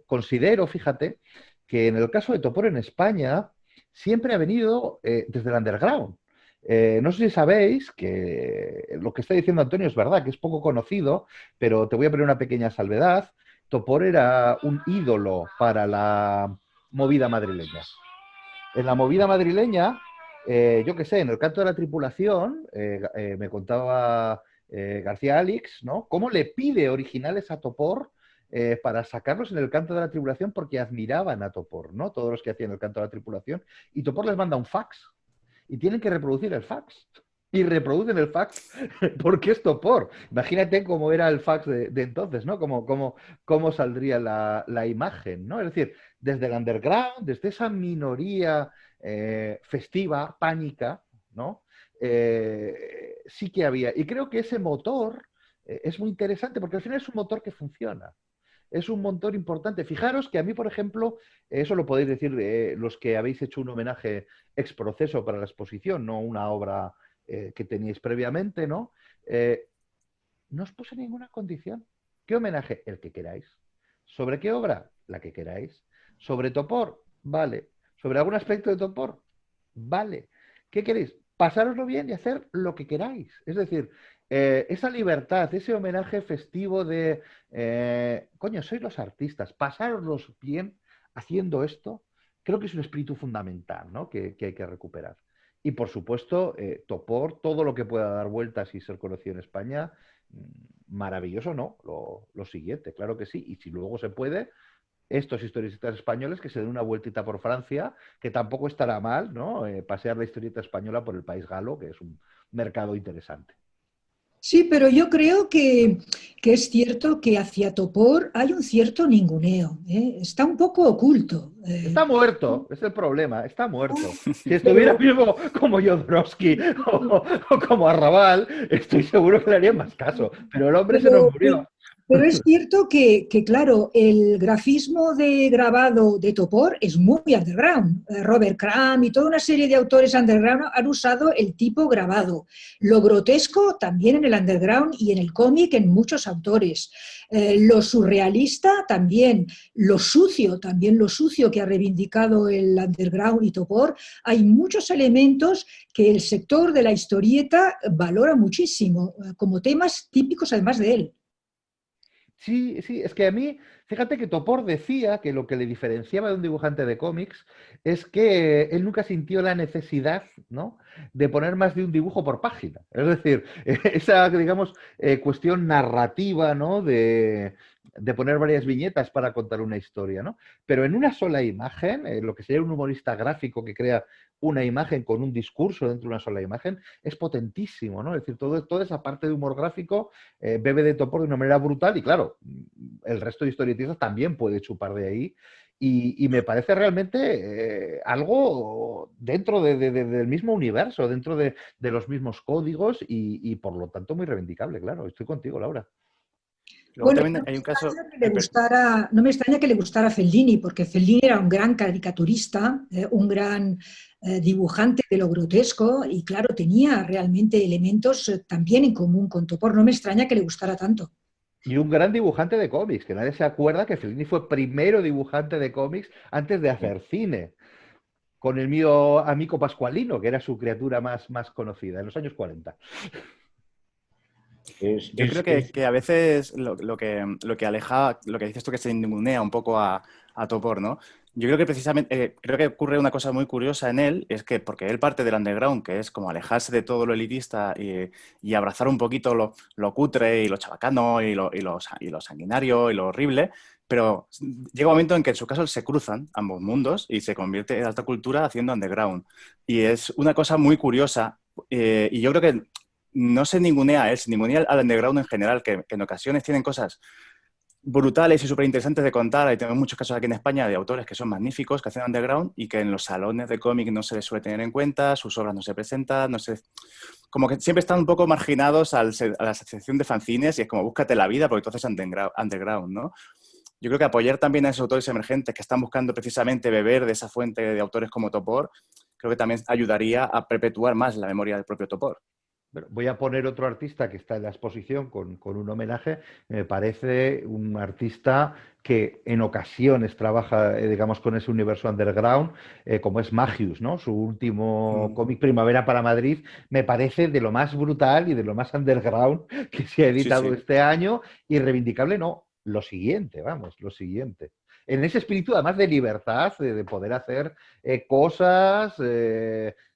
considero, fíjate, que en el caso de Topor en España siempre ha venido desde el underground. No sé si sabéis que lo que está diciendo Antonio es verdad, que es poco conocido, pero te voy a poner una pequeña salvedad. Topor era un ídolo para la movida madrileña. En la movida madrileña, yo qué sé, en el canto de la tripulación, me contaba García Alix, ¿no? Cómo le pide originales a Topor para sacarlos en el canto de la tripulación porque admiraban a Topor, ¿no? Todos los que hacían el canto de la tripulación. Y Topor les manda un fax y tienen que reproducir el fax. Y reproducen el fax porque es Topor. Imagínate cómo era el fax de entonces, ¿no? Cómo saldría la imagen, ¿no? Es decir, desde el underground, desde esa minoría festiva, pánica, ¿no? Sí que había. Y creo que ese motor es muy interesante porque al final es un motor que funciona. Es un motor importante. Fijaros que a mí, por ejemplo, eso lo podéis decir los que habéis hecho un homenaje ex proceso para la exposición, no una obra que teníais previamente, ¿no? No os puse ninguna condición. ¿Qué homenaje? El que queráis. ¿Sobre qué obra? La que queráis. ¿Sobre Topor? Vale. ¿Sobre algún aspecto de Topor? Vale. ¿Qué queréis? Pasároslo bien y hacer lo que queráis. Es decir, esa libertad, ese homenaje festivo de, coño, sois los artistas, pasároslos bien haciendo esto, creo que es un espíritu fundamental, ¿no? que hay que recuperar. Y por supuesto, Topor, todo lo que pueda dar vueltas y ser conocido en España, maravilloso, ¿no? Lo siguiente, claro que sí. Y si luego se puede, estos historietistas españoles que se den una vueltita por Francia, que tampoco estará mal, ¿no? Pasear la historieta española por el país galo, que es un mercado interesante. Sí, pero yo creo que es cierto que hacia Topor hay un cierto ninguneo, ¿eh? Está un poco oculto. Está muerto, es el problema, está muerto. Si estuviera Pero, vivo como Jodorowsky o como Arrabal, estoy seguro que le haría más caso, pero el hombre se nos pero, murió. pero es cierto claro, el grafismo de grabado de Topor es muy underground. Robert Crumb y toda una serie de autores underground han usado el tipo grabado. Lo grotesco también en el underground y en el cómic en muchos autores. Lo surrealista también. Lo sucio, también lo sucio que ha reivindicado el underground y Topor. Hay muchos elementos que el sector de la historieta valora muchísimo, como temas típicos además de él. Sí, sí, es que a mí, fíjate que Topor decía que lo que le diferenciaba de un dibujante de cómics es que él nunca sintió la necesidad, ¿no?, de poner más de un dibujo por página. Es decir, esa, digamos, cuestión narrativa, ¿no?, de poner varias viñetas para contar una historia, ¿no? Pero en una sola imagen, lo que sería un humorista gráfico que crea una imagen con un discurso dentro de una sola imagen, es potentísimo, ¿no? Es decir, toda esa parte de humor gráfico bebe de Topor de una manera brutal y claro, el resto de historietistas también puede chupar de ahí y me parece realmente algo dentro del mismo universo, dentro de los mismos códigos y por lo tanto muy reivindicable, claro. Estoy contigo, Laura. Luego Bueno, también hay un caso... no me extraña que le gustara Fellini, porque Fellini era un gran caricaturista, un gran dibujante de lo grotesco y claro, tenía realmente elementos también en común con Topor. No me extraña que le gustara tanto. Y un gran dibujante de cómics, que nadie se acuerda que Fellini fue primero dibujante de cómics antes de hacer cine, con el mío amigo Pascualino, que era su criatura más conocida en los años 40. Yo creo que a veces lo que aleja, lo que dices tú que se ningunea un poco a Topor, ¿no? Yo creo que precisamente, creo que ocurre una cosa muy curiosa en él, es que porque él parte del underground, que es como alejarse de todo lo elitista y abrazar un poquito lo cutre y lo chabacano y lo sanguinario y lo horrible, pero llega un momento en que en su caso se cruzan ambos mundos y se convierte en alta cultura haciendo underground. Y es una cosa muy curiosa y yo creo que no se ningunea a él, se ningunea al underground en general, que en ocasiones tienen cosas brutales y súper interesantes de contar. Y tenemos muchos casos aquí en España de autores que son magníficos, que hacen underground y que en los salones de cómic no se les suele tener en cuenta, sus obras no se presentan, no se... como que siempre están un poco marginados a la asociación de fanzines y es como búscate la vida porque tú haces underground, ¿no? Yo creo que apoyar también a esos autores emergentes que están buscando precisamente beber de esa fuente de autores como Topor, creo que también ayudaría a perpetuar más la memoria del propio Topor. Bueno, voy a poner otro artista que está en la exposición con un homenaje. Me parece un artista que en ocasiones trabaja, digamos, con ese universo underground, como es Magius, ¿no? Su último cómic, Primavera para Madrid, me parece de lo más brutal y de lo más underground que se ha editado este año. Y reivindicable, no, lo siguiente, vamos, lo siguiente. En ese espíritu, además de libertad, de poder hacer cosas...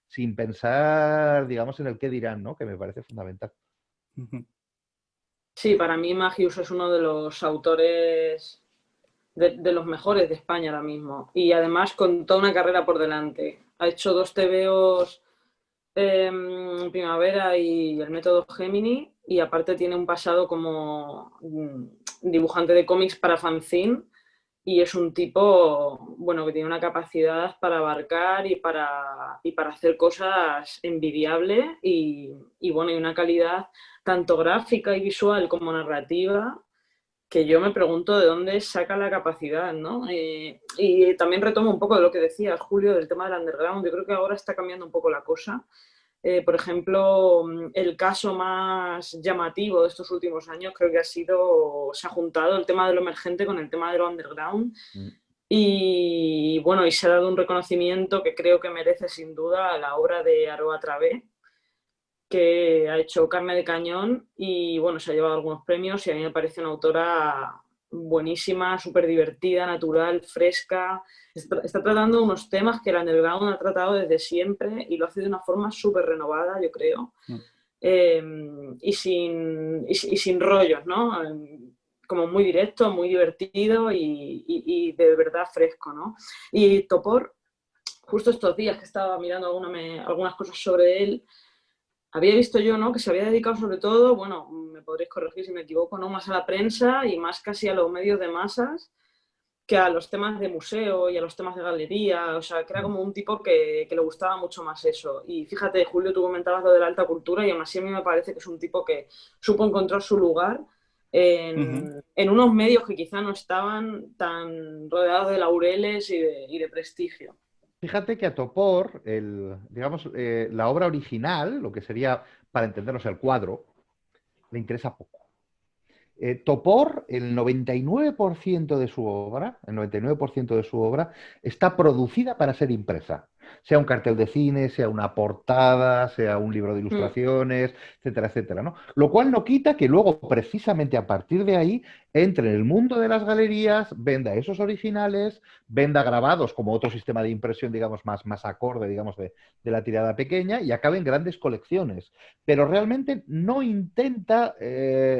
sin pensar, digamos, en el qué dirán, ¿no? Que me parece fundamental. Sí, para mí Magius es uno de los autores de los mejores de España ahora mismo. Y además con toda una carrera por delante. Ha hecho 2 TVOs, Primavera y el método Gemini, y aparte tiene un pasado como dibujante de cómics para fanzine. Y es un tipo, bueno, que tiene una capacidad para abarcar y para hacer cosas envidiables y bueno, y una calidad tanto gráfica y visual como narrativa que yo me pregunto de dónde saca la capacidad, ¿no? Y también retomo un poco de lo que decías, Julio, del tema del underground. Yo creo que ahora está cambiando un poco la cosa. Por ejemplo, el caso más llamativo de estos últimos años creo que se ha juntado el tema de lo emergente con el tema de lo underground y bueno, y se ha dado un reconocimiento que creo que merece sin duda a la obra de Aroa Travé, que ha hecho Carne de Cañón y bueno, se ha llevado algunos premios y a mí me parece una autora buenísima, súper divertida, natural, fresca. Está tratando unos temas que el underground ha tratado desde siempre y lo hace de una forma súper renovada, yo creo. y sin rollos, ¿no? Como muy directo, muy divertido y de verdad fresco, ¿no? Y Topor, justo estos días que estaba mirando algunas cosas sobre él, había visto yo, ¿no?, que se había dedicado sobre todo, bueno, me podréis corregir si me equivoco, ¿no?, más a la prensa y más casi a los medios de masas que a los temas de museo y a los temas de galería. O sea, que era como un tipo que le gustaba mucho más eso. Y fíjate, Julio, tú comentabas lo de la alta cultura y aún así a mí me parece que es un tipo que supo encontrar su lugar en unos medios que quizá no estaban tan rodeados de laureles y de prestigio. Fíjate que a Topor, digamos, la obra original, lo que sería, para entendernos, el cuadro, le interesa poco. Topor, el 99% de su obra, el 99% de su obra está producida para ser impresa. Sea un cartel de cine, sea una portada, sea un libro de ilustraciones, etcétera, etcétera, ¿no? Lo cual no quita que luego, precisamente a partir de ahí, entre en el mundo de las galerías, venda esos originales, venda grabados como otro sistema de impresión, digamos, más acorde, digamos, de la tirada pequeña y acabe en grandes colecciones. Pero realmente no intenta,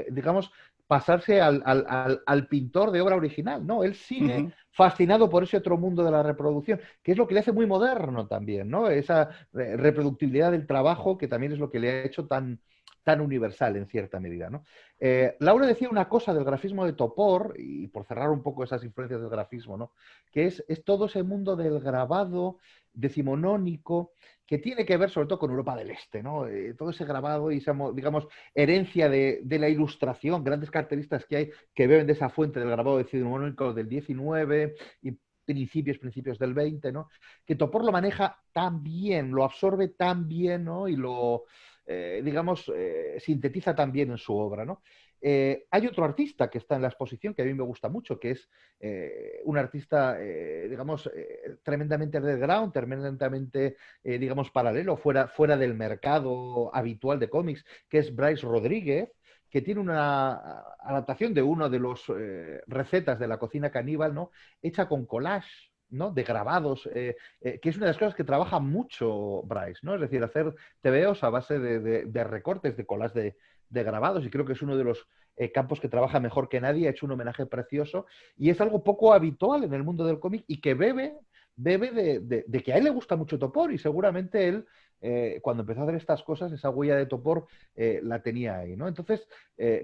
digamos, pasarse al pintor de obra original, ¿no? Él sigue fascinado por ese otro mundo de la reproducción, que es lo que le hace muy moderno también, ¿no? Esa reproductibilidad del trabajo que también es lo que le ha hecho tan universal en cierta medida, ¿no? Laura decía una cosa del grafismo de Topor, y por cerrar un poco esas influencias del grafismo, ¿no?, que es todo ese mundo del grabado decimonónico, que tiene que ver sobre todo con Europa del Este, ¿no? Todo ese grabado y esa, digamos, herencia de la ilustración, grandes cartelistas que hay que beben de esa fuente del grabado decimonónico del 19 y principios del 20, ¿no? Que Topor lo maneja tan bien, lo absorbe tan bien, ¿no? Y lo, digamos, sintetiza tan bien en su obra, ¿no? Hay otro artista que está en la exposición que a mí me gusta mucho, que es un artista, digamos, tremendamente underground, tremendamente, digamos, paralelo, fuera del mercado habitual de cómics, que es Bryce Rodríguez, que tiene una adaptación de uno de los recetas de la cocina caníbal, ¿no?, hecha con collage, ¿no?, de grabados, que es una de las cosas que trabaja mucho Bryce, ¿no? Es decir, hacer tebeos a base de recortes, de collage de grabados, y creo que es uno de los campos que trabaja mejor que nadie, ha hecho un homenaje precioso, y es algo poco habitual en el mundo del cómic y que bebe de que a él le gusta mucho Topor, y seguramente él, cuando empezó a hacer estas cosas, esa huella de Topor la tenía ahí, ¿no? Entonces,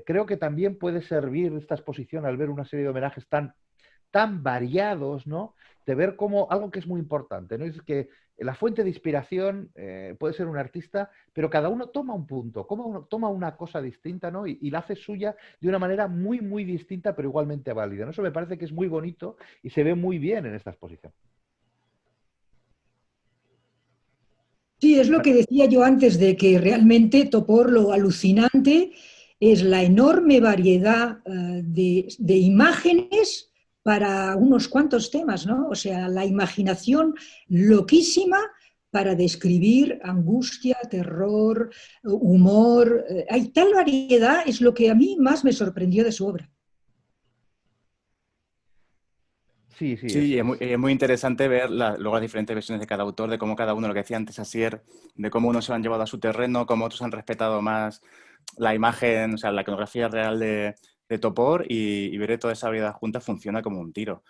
creo que también puede servir esta exposición al ver una serie de homenajes tan variados, ¿no?, de ver cómo algo que es muy importante, ¿no?, es que la fuente de inspiración puede ser un artista, pero cada uno toma un punto, toma una cosa distinta, ¿no?, y la hace suya de una manera muy, muy distinta, pero igualmente válida, ¿no? Eso me parece que es muy bonito y se ve muy bien en esta exposición. Sí, es lo que decía yo antes, de que realmente Topor, lo alucinante es la enorme variedad de imágenes para unos cuantos temas, ¿no? O sea, la imaginación loquísima para describir angustia, terror, humor. Hay tal variedad, es lo que a mí más me sorprendió de su obra. Sí, sí, Sí, es muy interesante ver luego las diferentes versiones de cada autor, de cómo cada uno, lo que decía antes Asier, de cómo unos se lo han llevado a su terreno, cómo otros han respetado más la imagen, o sea, la iconografía real de Topor, y ver toda esa variedad junta funciona como un tiro.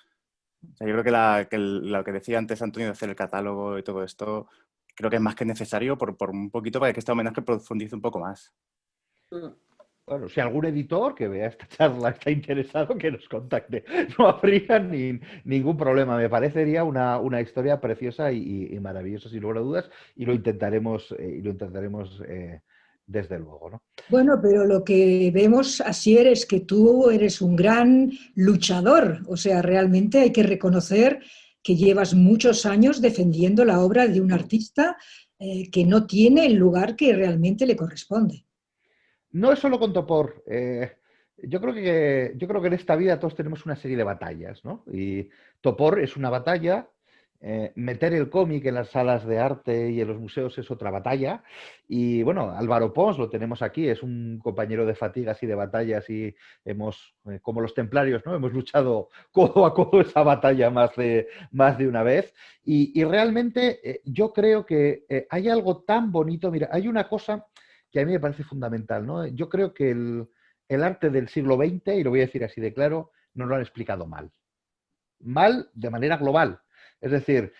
O sea, yo creo que lo que decía antes Antonio de hacer el catálogo y todo esto, creo que es más que necesario por un poquito para que este homenaje profundice un poco más. Bueno, si algún editor que vea esta charla está interesado, que nos contacte. No habría ningún problema. Me parecería una historia preciosa y maravillosa, sin lugar a dudas, y lo intentaremos desde luego, ¿no? Bueno, pero lo que vemos, Asier, es que tú eres un gran luchador. O sea, realmente hay que reconocer que llevas muchos años defendiendo la obra de un artista que no tiene el lugar que realmente le corresponde. No es solo con Topor. Yo creo que en esta vida todos tenemos una serie de batallas, ¿no? Y Topor es una batalla. Meter el cómic en las salas de arte y en los museos es otra batalla. Y bueno, Álvaro Pons lo tenemos aquí, es un compañero de fatigas y de batallas, y hemos, como los templarios, ¿no?, hemos luchado codo a codo esa batalla más de una vez. Y realmente yo creo que hay algo tan bonito. Mira, hay una cosa que a mí me parece fundamental, ¿no? Yo creo que el arte del siglo XX, y lo voy a decir así de claro, nos lo han explicado mal. Mal de manera global. Es decir,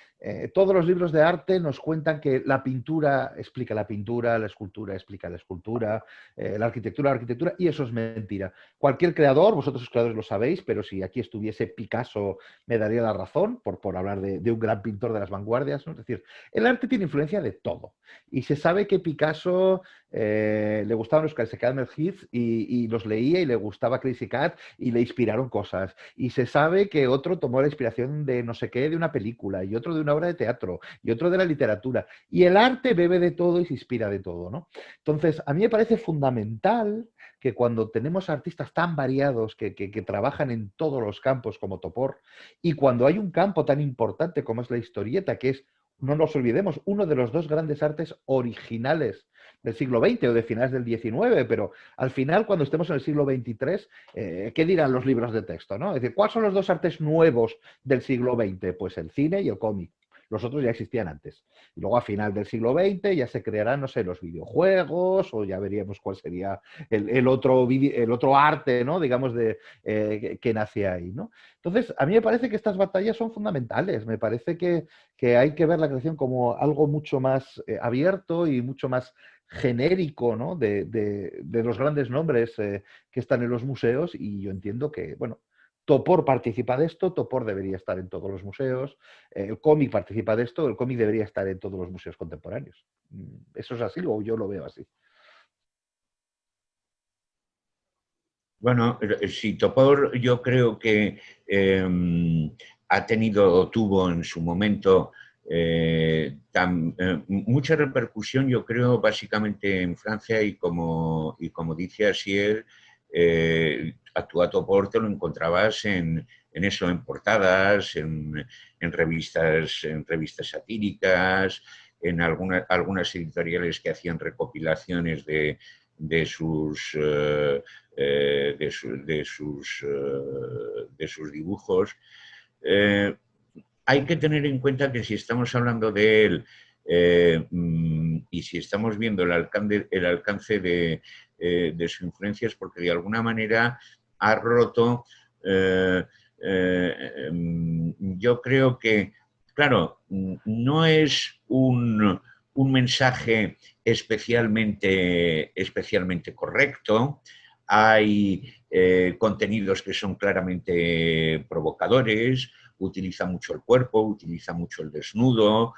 todos los libros de arte nos cuentan que la pintura explica la pintura, la escultura explica la escultura, la arquitectura, y eso es mentira. Cualquier creador, vosotros los creadores lo sabéis, pero si aquí estuviese Picasso me daría la razón por hablar de un gran pintor de las vanguardias, ¿no? Es decir, el arte tiene influencia de todo. Y se sabe que Picasso le gustaban los Calcekadmer Hits y los leía y le gustaba Crazy Cat y le inspiraron cosas. Y se sabe que otro tomó la inspiración de no sé qué, de una película, y otro de una obra de teatro, y otro de la literatura. Y el arte bebe de todo y se inspira de todo, ¿no? Entonces, a mí me parece fundamental que cuando tenemos artistas tan variados que trabajan en todos los campos como Topor, y cuando hay un campo tan importante como es la historieta, que es, no nos olvidemos, uno de los dos grandes artes originales del siglo XX o de finales del XIX, pero al final, cuando estemos en el siglo XXIII, ¿qué dirán los libros de texto, ¿no? Es decir, ¿cuáles son los dos artes nuevos del siglo XX? Pues el cine y el cómic. Los otros ya existían antes. Y luego a final del siglo XX ya se crearán, no sé, los videojuegos, o ya veríamos cuál sería el otro arte, ¿no? Digamos, que nace ahí, ¿no? Entonces, a mí me parece que estas batallas son fundamentales. Me parece que hay que ver la creación como algo mucho más abierto y mucho más genérico, ¿no? de los grandes nombres que están en los museos, y yo entiendo que, bueno, Topor participa de esto, Topor debería estar en todos los museos, el cómic participa de esto, el cómic debería estar en todos los museos contemporáneos. Eso es así, o yo lo veo así. Bueno, sí, Topor yo creo que tuvo en su momento mucha repercusión, yo creo, básicamente en Francia, y como dice Asier, a Topor te lo encontrabas en eso, en portadas, en revistas satíricas, en algunas editoriales que hacían recopilaciones de sus dibujos. Hay que tener en cuenta que si estamos hablando de él y si estamos viendo el alcance de su influencia, es porque de alguna manera ha roto. Yo creo que, claro, no es un mensaje especialmente correcto. Hay contenidos que son claramente provocadores, utiliza mucho el cuerpo, utiliza mucho el desnudo,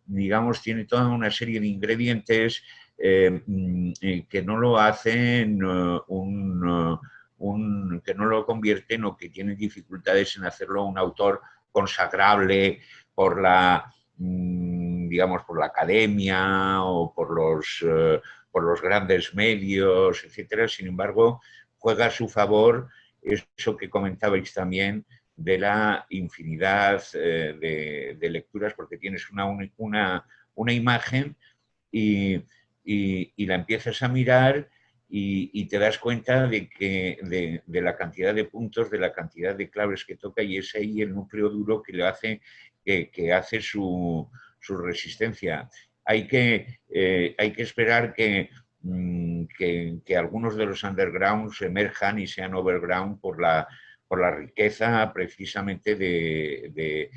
digamos, tiene toda una serie de ingredientes que no lo hacen que no lo convierten, o que tienen dificultades en hacerlo un autor consagrable por la academia o por los grandes medios, etcétera. Sin embargo, juega a su favor eso que comentabais también, de la infinidad de lecturas, porque tienes una imagen y la empiezas a mirar y te das cuenta de la cantidad de puntos, de la cantidad de claves que toca, y es ahí el núcleo duro que le hace su resistencia. Hay que esperar que algunos de los undergrounds emerjan y sean overground por la riqueza precisamente de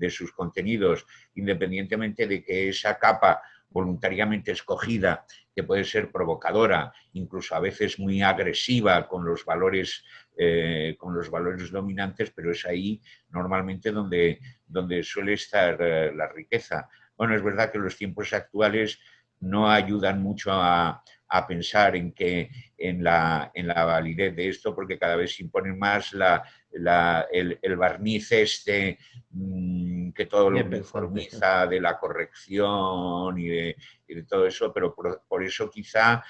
sus contenidos, independientemente de que esa capa voluntariamente escogida, que puede ser provocadora, incluso a veces muy agresiva con los valores dominantes, pero es ahí normalmente donde suele estar la riqueza. Bueno, es verdad que los tiempos actuales no ayudan mucho a pensar en la validez de esto, porque cada vez se imponen más el barniz que todo lo uniformiza, de la corrección y de todo eso, pero por eso quizá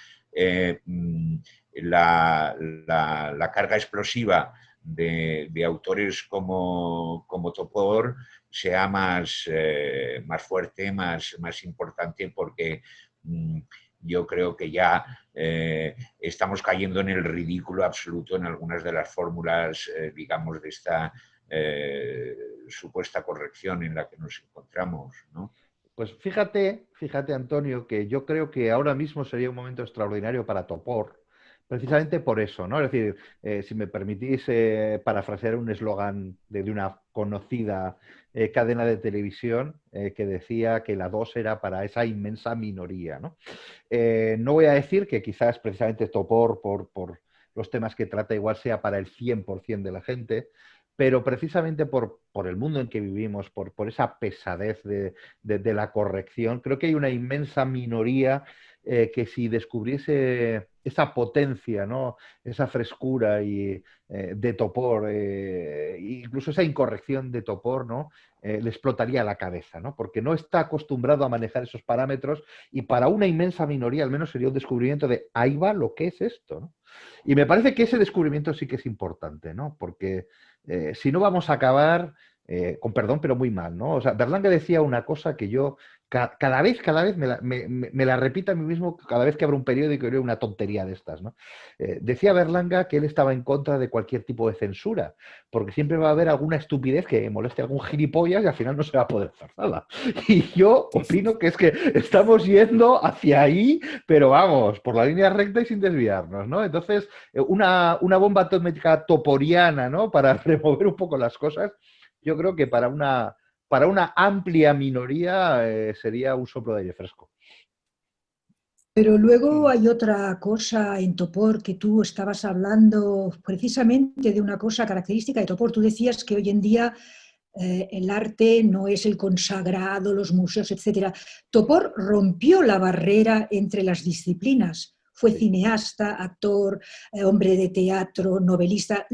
la carga explosiva de autores como Topor sea más fuerte, más importante, porque yo creo que ya estamos cayendo en el ridículo absoluto en algunas de las fórmulas, digamos, de esta supuesta corrección en la que nos encontramos, ¿no? Pues fíjate, Antonio, que yo creo que ahora mismo sería un momento extraordinario para Topor, precisamente por eso, ¿no? Es decir, si me permitís parafrasear un eslogan de una conocida cadena de televisión que decía que la 2 era para esa inmensa minoría, ¿no? No voy a decir que quizás precisamente Topor, por los temas que trata, igual sea para el 100% de la gente, pero precisamente por el mundo en que vivimos, por esa pesadez de la corrección, creo que hay una inmensa minoría que si descubriese esa potencia, ¿no? Esa frescura de Topor, incluso esa incorrección de Topor, ¿no? Le explotaría la cabeza, ¿no? Porque no está acostumbrado a manejar esos parámetros y para una inmensa minoría al menos sería un descubrimiento de ahí va lo que es esto, ¿no? Y me parece que ese descubrimiento sí que es importante, ¿no? Porque si no vamos a acabar, con perdón, pero muy mal, ¿no? O sea, Berlanga decía una cosa que yo cada vez me la repito a mí mismo cada vez que abro un periódico y leo una tontería de estas, ¿no? Decía Berlanga que él estaba en contra de cualquier tipo de censura, porque siempre va a haber alguna estupidez que moleste a algún gilipollas y al final no se va a poder hacer nada. Y yo opino que es que estamos yendo hacia ahí, pero vamos, por la línea recta y sin desviarnos, ¿no? Entonces, una bomba atómica toporiana, ¿no? Para remover un poco las cosas, yo creo que para una amplia minoría sería un soplo de aire fresco. Pero luego hay otra cosa en Topor que tú estabas hablando precisamente de una cosa característica de Topor. Tú decías que hoy en día el arte no es el consagrado, los museos, etcétera. Topor rompió la barrera entre las disciplinas. Fue cineasta, actor, hombre de teatro, novelista.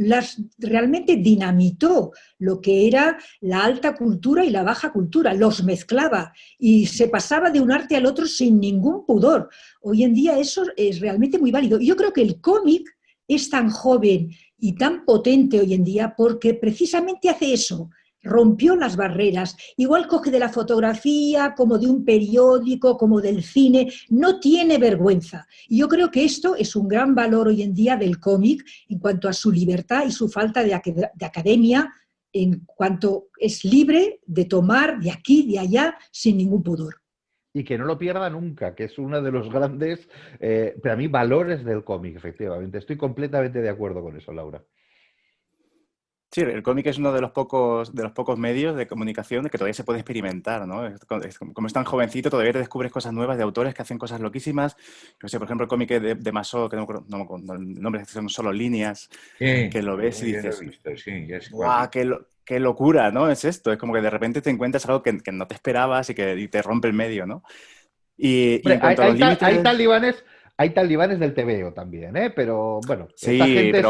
Realmente dinamitó lo que era la alta cultura y la baja cultura. Los mezclaba y se pasaba de un arte al otro sin ningún pudor. Hoy en día eso es realmente muy válido. Y yo creo que el cómic es tan joven y tan potente hoy en día porque precisamente hace eso. Rompió las barreras, igual coge de la fotografía, como de un periódico, como del cine, no tiene vergüenza. Y yo creo que esto es un gran valor hoy en día del cómic en cuanto a su libertad y su falta de academia, en cuanto es libre de tomar de aquí, de allá, sin ningún pudor. Y que no lo pierda nunca, que es uno de los grandes, para mí, valores del cómic, efectivamente. Estoy completamente de acuerdo con eso, Laura. Sí, el cómic es uno de los pocos medios de comunicación que todavía se puede experimentar, ¿no? Como es tan jovencito, todavía te descubres cosas nuevas de autores que hacen cosas loquísimas. No sé, por ejemplo, el cómic de Massot, que no me acuerdo el nombre, son solo líneas, Sí, que lo ves y ya lo dices, he visto, sí, ya sé cuál ¡guau! dices. Qué locura, ¿no? Es esto. Es como que de repente te encuentras algo que no te esperabas y te rompe el medio, ¿no? Y Hombre, en cuanto a los límites... hay talibanes del TVO también, ¿eh? Pero bueno, esta Sí, gente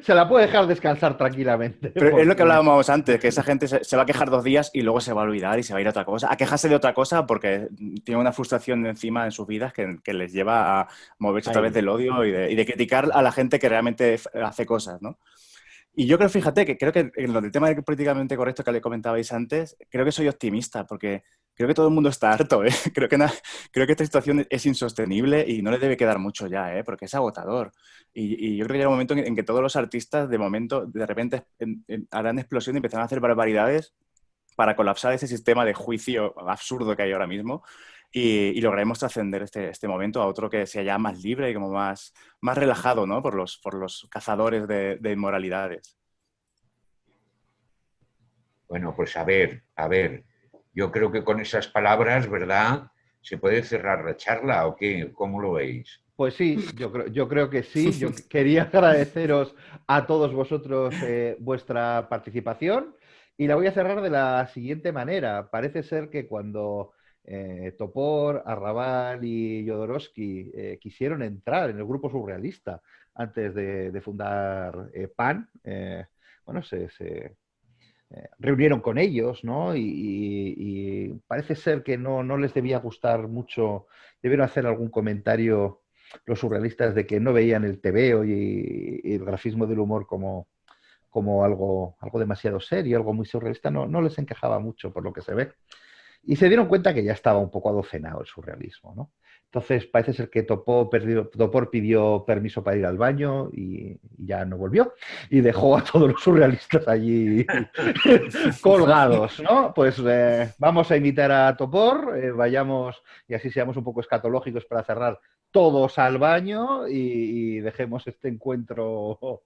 se la puede dejar descansar tranquilamente. pero es lo que Porque hablábamos antes, que esa gente se va a quejar 2 días y luego se va a olvidar y se va a ir a otra cosa, a quejarse de otra cosa porque tiene una frustración encima en sus vidas que les lleva a moverse a través ahí. del odio y de criticar a la gente que realmente hace cosas, ¿no? Y yo creo, fíjate, que creo que en lo del tema del políticamente correcto que le comentabais antes, creo que soy optimista porque creo que todo el mundo está harto, ¿eh? Creo que esta situación es insostenible y no le debe quedar mucho ya, ¿eh? Porque es agotador. Y yo creo que llega un momento en que todos los artistas, de momento, de repente harán explosión y empezarán a hacer barbaridades para colapsar ese sistema de juicio absurdo que hay ahora mismo y lograremos trascender este momento a otro que sea ya más libre y como más relajado, ¿no? Por los cazadores de inmoralidades. Bueno, pues a ver, yo creo que con esas palabras, ¿verdad? ¿Se puede cerrar la charla o qué? ¿Cómo lo veis? Pues sí, yo creo que sí. Yo quería agradeceros a todos vosotros vuestra participación y la voy a cerrar de la siguiente manera. Parece ser que cuando Topor, Arrabal y Jodorowsky quisieron entrar en el grupo surrealista antes de fundar PAN, bueno, se reunieron con ellos, ¿no? Y parece ser que no les debía gustar mucho, debieron hacer algún comentario los surrealistas de que no veían el tebeo y el grafismo del humor como algo demasiado serio, algo muy surrealista, no les encajaba mucho por lo que se ve. y se dieron cuenta que ya estaba un poco adocenado el surrealismo, ¿no? Entonces parece ser que Topor pidió permiso para ir al baño y ya no volvió y dejó a todos los surrealistas allí colgados, ¿no? Pues vamos a imitar a Topor, vayamos y así seamos un poco escatológicos para cerrar todos al baño y dejemos este encuentro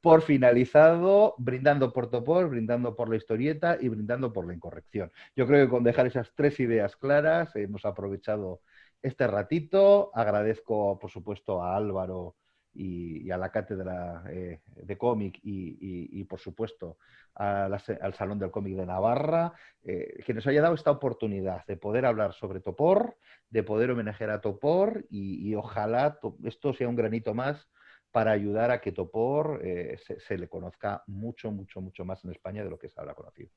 por finalizado, brindando por Topor, brindando por la historieta y brindando por la incorrección. Yo creo que con dejar esas 3 ideas claras hemos aprovechado este ratito. Agradezco, por supuesto, a Álvaro y a la cátedra de cómic y, por supuesto, al Salón del Cómic de Navarra, que nos haya dado esta oportunidad de poder hablar sobre Topor, de poder homenajear a Topor y ojalá esto sea un granito más para ayudar a que Topor se le conozca mucho, mucho, mucho más en España de lo que se habrá conocido.